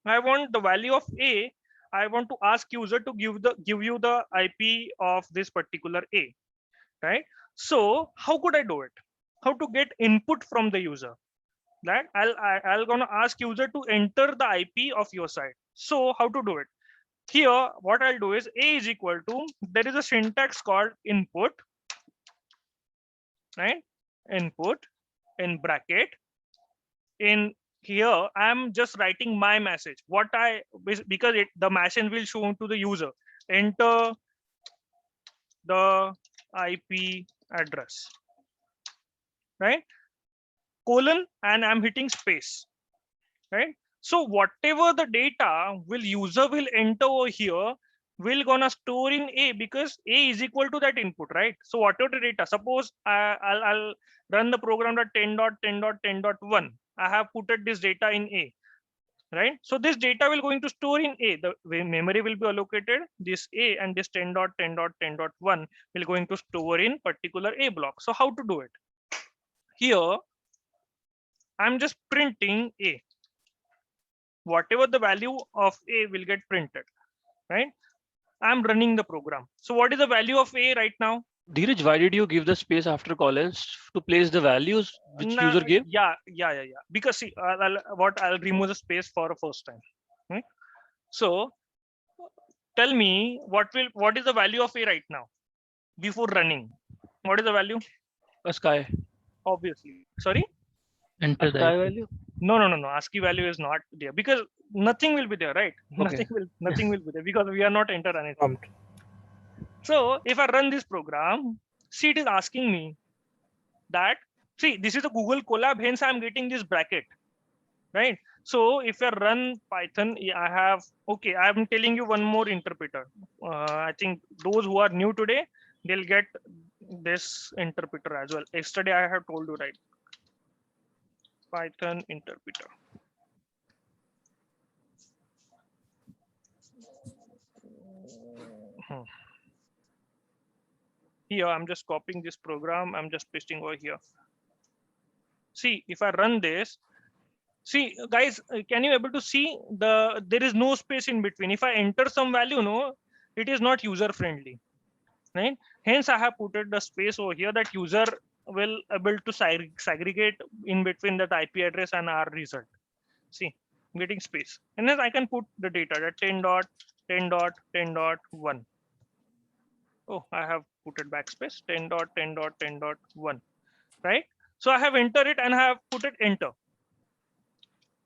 I want the value of A, I want to ask user to give you the IP of this particular A, right? So how could I do it? How to get input from the user? That I'll gonna ask user to enter the IP of your site. So how to do it? Here, what I'll do is A is equal to, there is a syntax called input, right? Input in bracket. In here, I'm just writing my message. Because the message will show to the user. Enter the IP address, right? Colon, and I'm hitting space, right? So whatever the data user will enter over here, will gonna store in A, because A is equal to that input, right? So whatever the data, suppose I'll run the program at 10.10.10.1. I have put this data in A. right? So this data will going to store in A. The memory will be allocated this A, and this 10.10.10.1 will going to store in particular A block. So how to do it? Here, I'm just printing A. Whatever the value of A will get printed, right? I'm running the program. So what is the value of A right now? Dheeraj, why did you give the space after colons to place the values which user gave? Yeah. Because see, I'll remove the space for a first time. Right? So tell me what is the value of A right now before running? What is the value? A sky. Obviously. Sorry? Enter A the sky IP. value. No. ASCII value is not there because nothing will be there, right? Okay. Nothing will be there because we are not enter anything. So if I run this program, see, it is asking me that, see, this is a Google Colab, hence I'm getting this bracket, right? So if I run Python, I'm telling you one more interpreter. I think those who are new today, they'll get this interpreter as well. Yesterday I have told you, right? Python interpreter. Here, I'm just copying this program. I'm just pasting over here. See, if I run this, see, guys, can you able to see there is no space in between. If I enter some value, no, it is not user friendly, right? Hence, I have put the space over here that user will able to segregate in between that IP address and our result. See, I'm getting space, and then I can put the data that 10.10.10.1. Oh, I have put it backspace 10.10.10.1, right? So I have entered it and I have put it enter.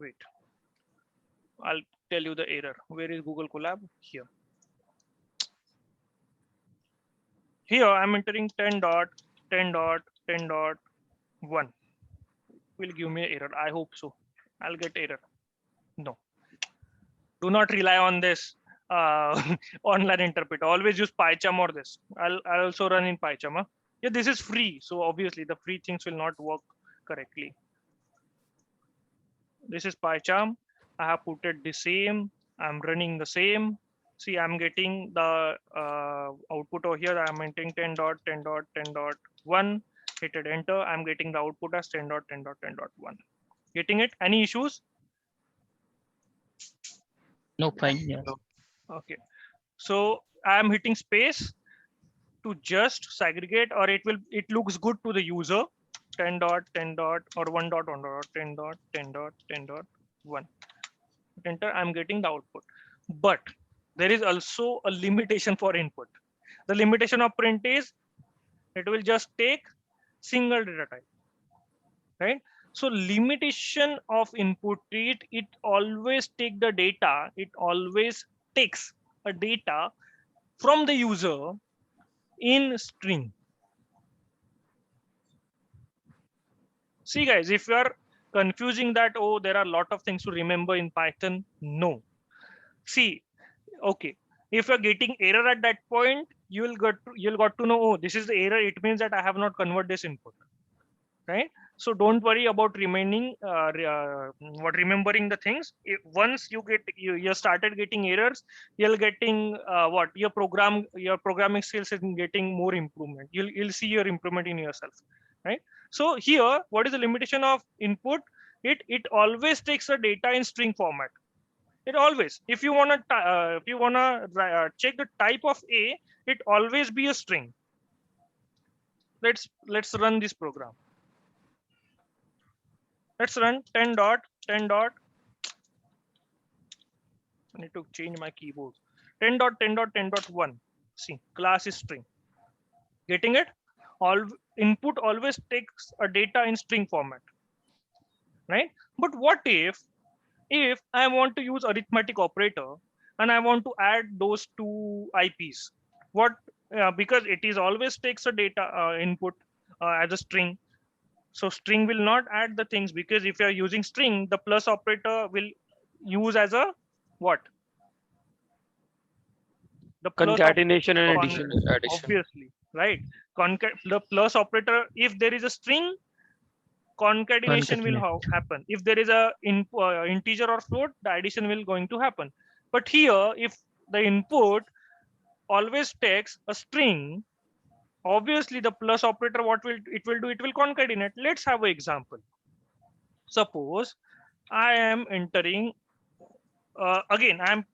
Wait, I'll tell you the error. Where is Google Colab? Here. Here I'm entering 10.10.10.1. Will give me an error. I hope so. I'll get error. No. Do not rely on this online interpreter. Always use PyCharm or this. I'll also run in PyCharm. Huh? Yeah, this is free. So obviously the free things will not work correctly. This is PyCharm. I have put it the same. I'm running the same. See, I'm getting the output over here. I'm entering 10.10.10.1. Hit it enter. I'm getting the output as 10.10.10.1. Getting it? Any issues? No, fine. Yeah. Okay. So I'm hitting space to just segregate, or it looks good to the user. 10.10. or 1.10.10.10.1. Enter. I'm getting the output. But there is also a limitation for input. The limitation of print is it will just take single data type, right? So limitation of input, it always take the data. It always takes a data from the user in string. See, guys, if you are confusing that, oh, there are a lot of things to remember in Python, no. See, okay, if you're getting error at that point, you'll got to know, oh, this is the error. It means that I have not converted this input, right? So don't worry about remembering the things. Once you started getting errors, you're getting your programming skills is getting more improvement. You'll see your improvement in yourself, right? So here, what is the limitation of input? It always takes the data in string format. It always, if you wanna check the type of A, it always be a string. Let's run this program. Let's run 10.10. I need to change my keyboard. 10.10.10.1. See, class is string. Getting it? All input always takes a data in string format, right? But what if I want to use arithmetic operator and I want to add those two IPs? What? Because it is always takes a data input as a string. So string will not add the things, because if you are using string, the plus operator will use as a what? The Concatenation and addition. Obviously, right? The plus operator, if there is a string, concatenation will Concatenate. happen. If there is a integer or float, the addition will going to happen. But here, if the input always takes a string, obviously the plus operator, what will it will do? It will concatenate. Let's have an example. Suppose I am entering, again, I'm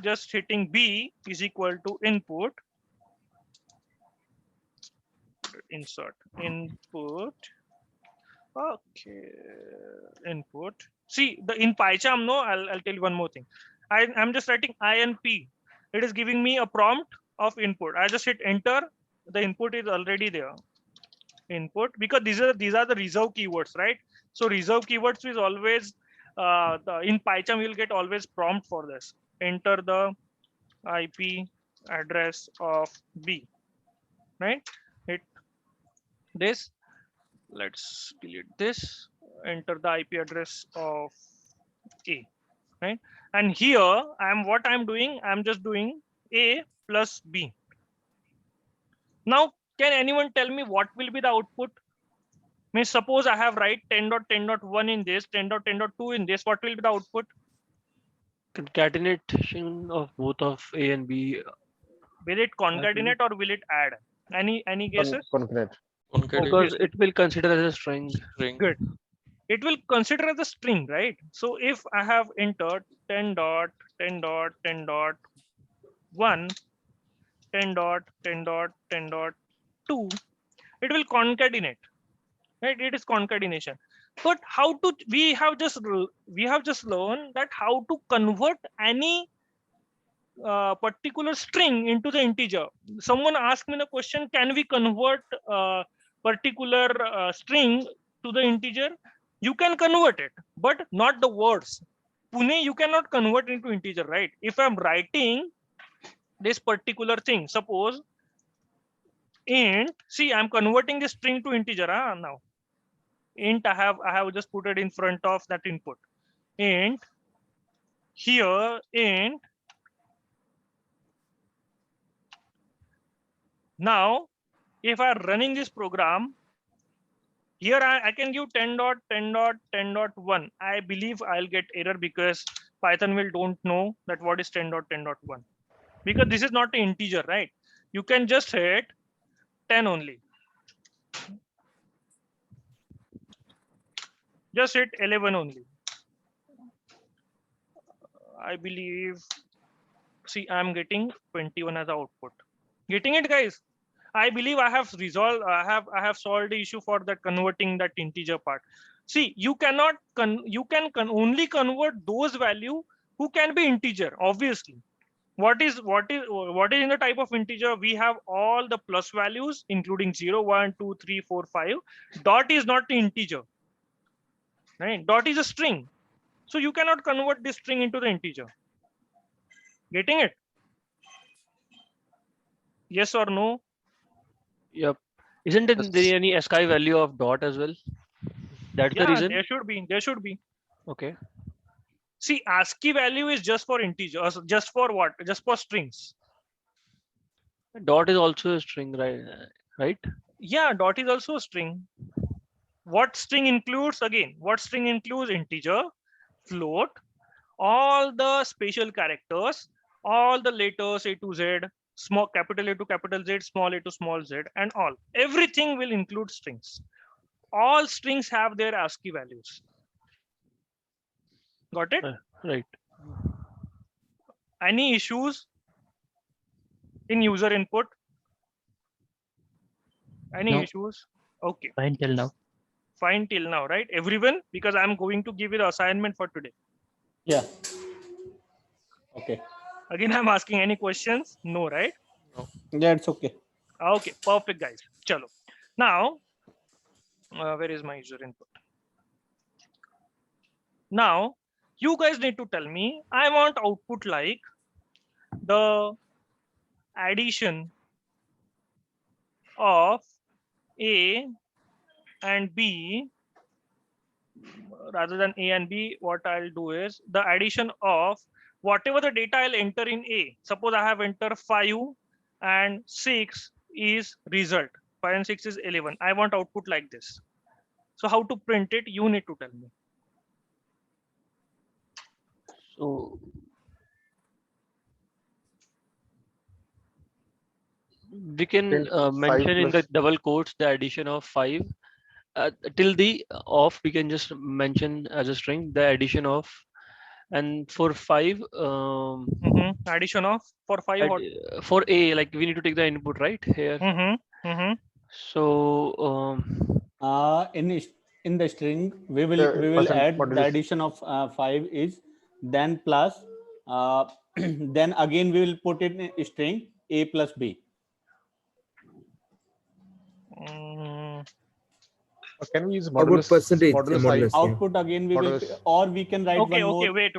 just hitting B is equal to input, insert input. Okay, input. See, the in PyCharm, no, I'll tell you one more thing. I'm just writing INP. It is giving me a prompt of input. I just hit enter. The input is already there. Input, because these are the reserve keywords, right? So reserve keywords is always in PyCharm you'll get always prompt for this. Enter the IP address of B, right? Hit this. Let's delete this. Enter the IP address of A, right? And here what I'm doing, I'm just doing A plus B. Now, can anyone tell me what will be the output? Means suppose I have write 10.10.1 in this, 10.10.2 in this, what will be the output? Concatenation of both of A and B. Will it concatenate or will it add? Any guesses? Concatenate. Because it will consider as a string. Good. It will consider as a string, right? So if I have entered 10.10.10.1, 10.10.10.2, it will concatenate, right? It is concatenation. But how to, we have just learned that how to convert any particular string into the integer. Someone asked me the question, can we convert particular string to the integer? You can convert it, but not the words. Pune, you cannot convert into integer, right? If I'm writing this particular thing, suppose int, see, I'm converting the string to integer now. Int, I have just put it in front of that input. Int, here, int. Now, if I'm running this program, here I can give 10.10.10.1. I believe I'll get error because Python will don't know that what is 10.10.1, because this is not an integer, right? You can just hit 10 only. Just hit 11 only. I believe, see, I'm getting 21 as the output. Getting it, guys? I believe I have resolved, I have solved the issue for that converting that integer part. See, you cannot, you can only convert those value who can be integer, obviously. What is in the type of integer? We have all the plus values, including 0, 1, 2, 3, 4, 5. Dot is not the integer, right? Dot is a string. So you cannot convert this string into the integer. Getting it? Yes or no? Yep. Isn't there any ASCII value of dot as well? That's the reason? There should be. There should be. Okay. See, ASCII value is just for integers. Just for what? Just for strings. Dot is also a string, right? Yeah, dot is also a string. What string includes? Again, what string includes? Integer, float, all the special characters, all the letters A to Z, small capital A to capital Z, small a to small z, and all. Everything will include strings. All strings have their ASCII values. Got it? Right. Any issues in user input? Any issues? Okay. Fine till now. Fine till now, right? Everyone, because I'm going to give you the assignment for today. Yeah. Okay. Again, I'm asking any questions? No, right? No. Yeah, it's okay. Okay, perfect, guys. Chalo. Now, where is my user input? Now, you guys need to tell me, I want output like the addition of A and B. Rather than A and B, what I'll do is the addition of whatever the data I'll enter in A. Suppose I have entered 5 and 6 is result. 5 and 6 is 11. I want output like this. So how to print it? You need to tell me. So we can Print mention 5 in the plus double quotes the addition of 5 till the of, we can just mention as a string the addition of, and for 5 Addition of for 5 what? for a, like we need to take the input right here. Mm-hmm. So In the string, we will percent, add what is the this? addition of 5 is then plus then again we will put it in string a plus b. Can we use How about modulus? percentage? Modulus Modulus, I? yeah. Output again we will, Modulus. or we can write Okay, one okay, more. wait.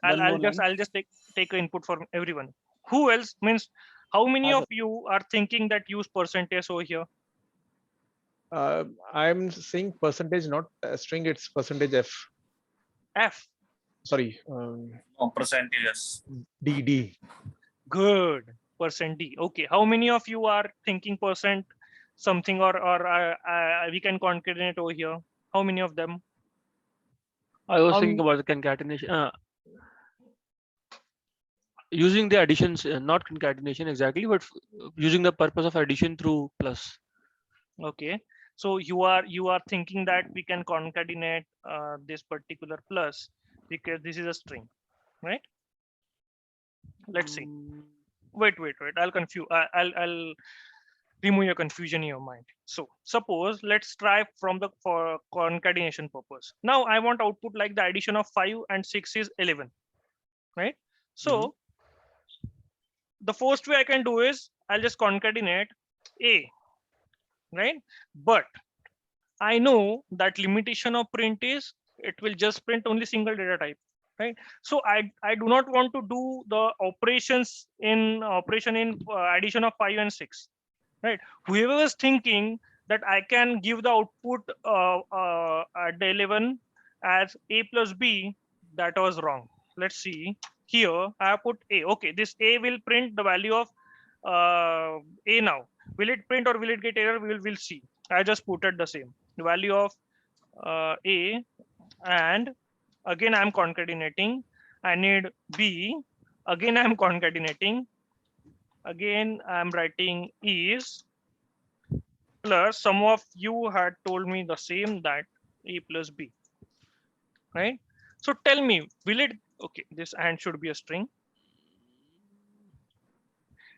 one more I'll just take an input for everyone. Who else? Means how many of you are thinking that use percentage over here? I'm saying percentage, not string. It's percentage f. F. Sorry. Percentages. D. Good. Percent D. Okay. How many of you are thinking percent something, or we can concatenate over here? How many of them? I was thinking about the concatenation, using the additions, not concatenation exactly, but using the purpose of addition through plus. Okay. So you are thinking that we can concatenate this particular plus because this is a string, right? Let's see. Wait. I'll confuse. I'll remove your confusion in your mind. So suppose let's try from the for concatenation purpose. Now I want output like the addition of 5 and 6 is 11, right? So the first way I can do is I'll just concatenate a, right? But I know that limitation of print is it will just print only single data type, right? So I do not want to do the operation in addition of 5 and 6, right? Whoever was thinking that I can give the output at the 11 as a plus b, that was wrong. Let's see here. I have put a. Okay, this a will print the value of a now. Will it print or will it get error? We'll see. I just put it the same. The value of a, and again I'm concatenating. I need b. Again I'm concatenating. Again I'm writing is plus. Some of you had told me the same, that a plus b, right? So tell me, will it, okay, this and should be a string.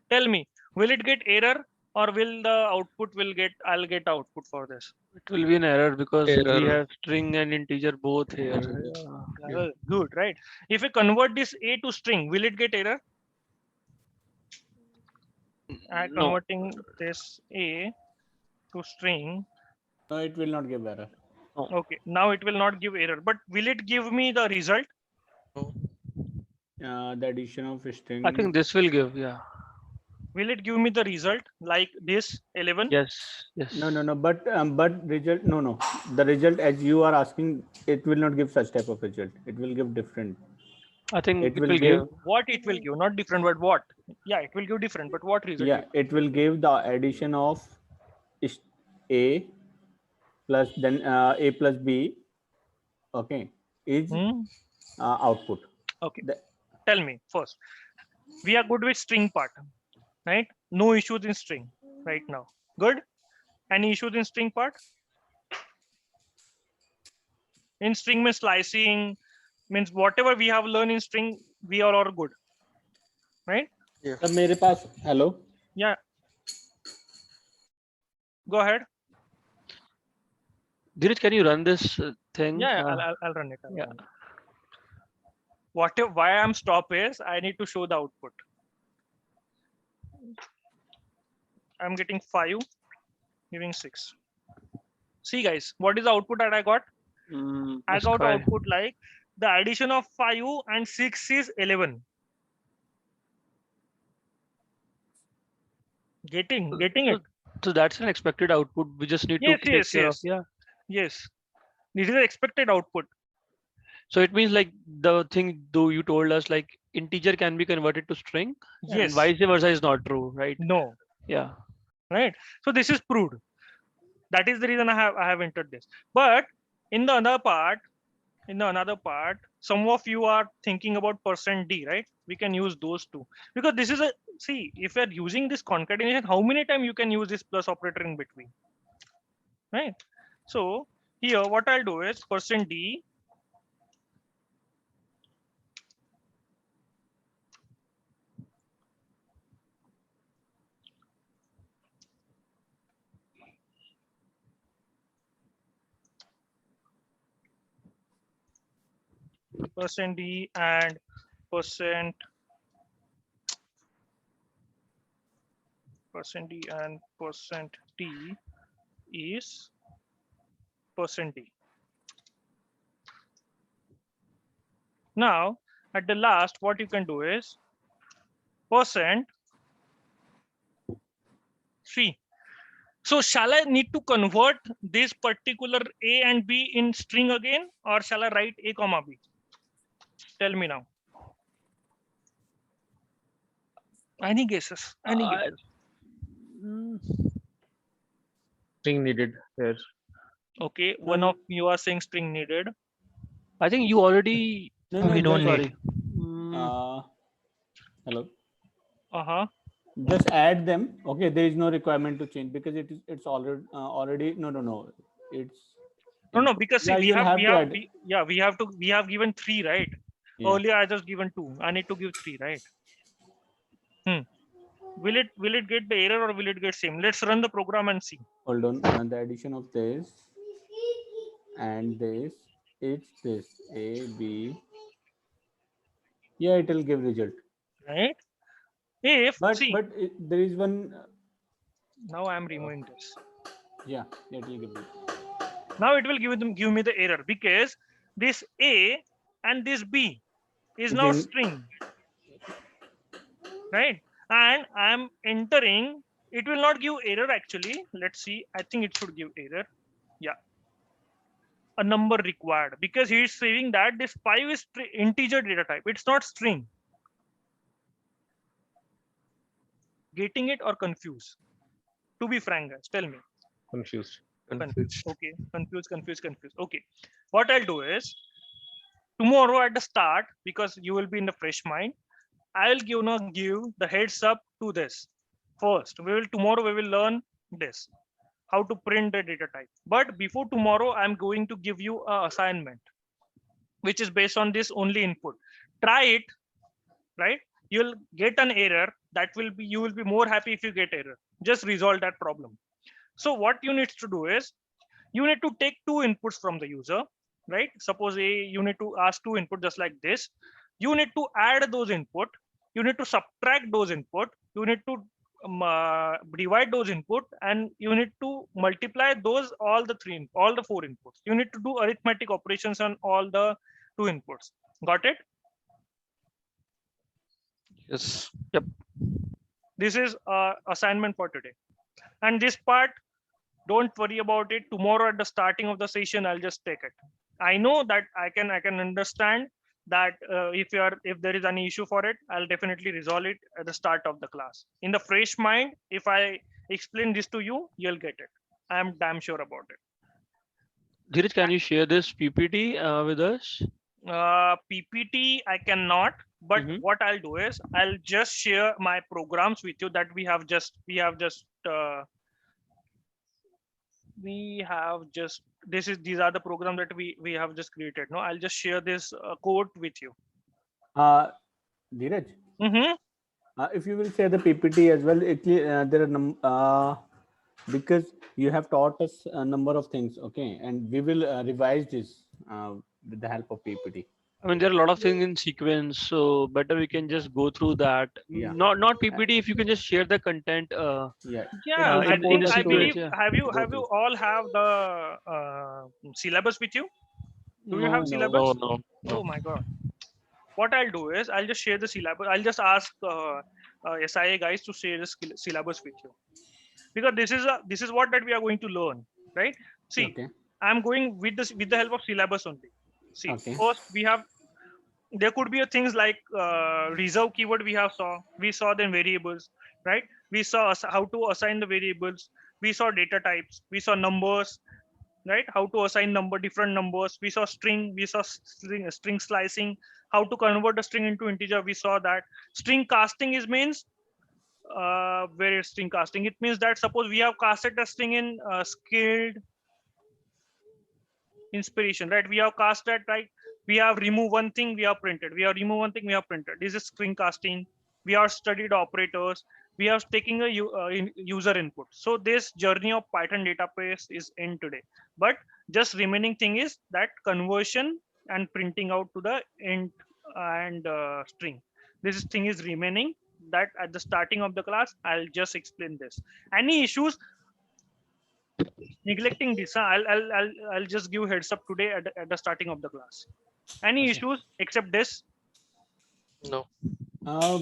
Tell me, will it get error or will the output will get, I'll get output for this? It will be an error because we Error. have string and integer both here. Good, right? If we convert this a to string, will it get error? I'm No. converting this a to string. No, it will not give error. Okay, now it will not give error, but will it give me the result? The addition of string. I think this will give, yeah. Will it give me the result like this 11? Yes. No. But result, no. The result, as you are asking, it will not give such type of result. It will give different. I think it it will will give. What it will give? Not different, but what? Yeah, it will give different, but what result? Yeah, it will give the addition of a plus then a plus b. Okay, is output. Okay. Tell me first. We are good with string part, right? No issues in string right now. Good. Any issues in string part? In string means slicing, means whatever we have learned in string, we are all good, right? Yeah. मेरे पास, hello. Yeah. Go ahead. Dheeraj, can you run this thing? Yeah, I'll run it. Yeah. Why I'm stop is I need to show the output. I'm getting 5, giving 6. See guys, what is the output that I got? I got output like the addition of 5 and 6 is 11. Getting it. So that's an expected output. We just need to take care of. Yeah. Yes. This is the expected output. So it means like the thing though you told us like integer can be converted to string. Yes. And vice versa is not true, right? No. Yeah. Right. So this is proved. That is the reason I have entered this. But in the other part, some of you are thinking about %d, right? We can use those two, because this is a, see, if you're using this concatenation, how many times you can use this plus operator in between, right? So here what I'll do is %d %d and %d and %t is %d. Now at the last, what you can do is %3. So shall I need to convert this particular A and B in string again, or shall I write A comma B? Tell me now. Any guesses? Any guesses? String needed here. Okay, one of you are saying string needed. I think you already. No, We don't just, need. hello. Uh-huh. Just add them. Okay, there is no requirement to change because it's already no. No, because see, Yeah, you'll have to add. we have given 3, right? Yeah. Earlier I just given 2. I need to give 3, right? Will it get the error or will it get same? Let's run the program and see. Hold on. The addition of this and this, it's this A, B. Yeah, it will give result. Right? If But see, there is one. now I am removing this. Yeah, it will give it. Now it will give me the error because this A and this B is now string, right? And I am entering. It will not give error actually. Let's see. I think it should give error. Yeah. A number required, because he is saying that this 5 is integer data type. It's not string. Getting it or confused? To be frank, guys, tell me. Confused. Okay, confused. Okay, what I'll do is tomorrow at the start, because you will be in the fresh mind, I'll give the heads up to this. First, tomorrow we will learn this, how to print the data type. But before tomorrow, I'm going to give you an assignment, which is based on this only input. Try it, right? You'll get an error. You will be more happy if you get error. Just resolve that problem. So what you need to do is you need to take 2 inputs from the user, right? Suppose you need to ask 2 input just like this. You need to add those input. You need to subtract those input. You need to divide those input, and you need to multiply those all the 4 inputs. You need to do arithmetic operations on all the 2 inputs. Got it? Yes. Yep. This is assignment for today. And this part, don't worry about it. Tomorrow at the starting of the session, I'll just take it. I know that I can understand that if there is any issue for it, I'll definitely resolve it at the start of the class. In the fresh mind, if I explain this to you, you'll get it. I am damn sure about it. Dheeraj, can you share this PPT with us? PPT I cannot, but what I'll do is I'll just share my programs with you that these are the programs that we have just created. No, I'll just share this code with you. Dheeraj, if you will share the PPT as well, there are because you have taught us a number of things, okay, and we will revise this with the help of PPT. I mean, there are a lot of things in sequence, so better we can just go through that. Yeah. Not PPT. If you can just share the content. Yeah, I believe. Have you all have the syllabus with you? Do you have syllabus? No. Oh my god. What I'll do is I'll just share the syllabus. I'll just ask SIA guys to share the syllabus with you, because this is what that we are going to learn, right? See, okay. I'm going with the help of syllabus only. See, first there could be things like reserve keyword we saw then variables, right? We saw how to assign the variables. We saw data types. We saw numbers, right? How to assign different numbers. We saw string. We saw string slicing. How to convert a string into integer. We saw that. String casting means where is string casting? It means that suppose we have casted a string in skilled inspiration, right? We have cast that, right? We have removed one thing, we have printed. We have removed one thing, we have printed. This is string casting. We have studied operators. We have taken a user input. So this journey of Python database is in today. But just remaining thing is that conversion and printing out to the int and string. This thing is remaining. That at the starting of the class, I'll just explain this. Any issues? Neglecting this, I'll just give heads up today at the starting of the class. Any Okay. issues except this? No.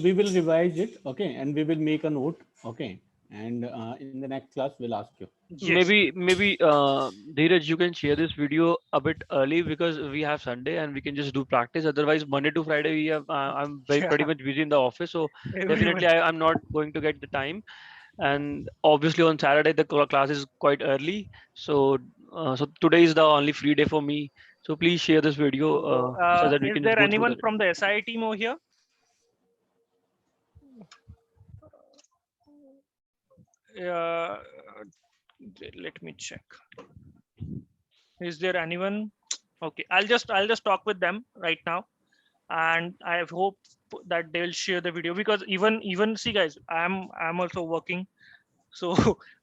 We will revise it, okay, and we will make a note, okay, and in the next class we'll ask you. Yes. Maybe Dheeraj, you can share this video a bit early because we have Sunday and we can just do practice. Otherwise, Monday to Friday we have I'm pretty much busy in the office, so definitely I'm not going to get the time. And obviously on Saturday the class is quite early, so so today is the only free day for me. So please share this video so that we Is can just there go through anyone that. from the SI team over here? Let me check. Is there anyone? Okay, I'll just talk with them right now, and I hope that they'll share the video, because even see guys, I'm also working, so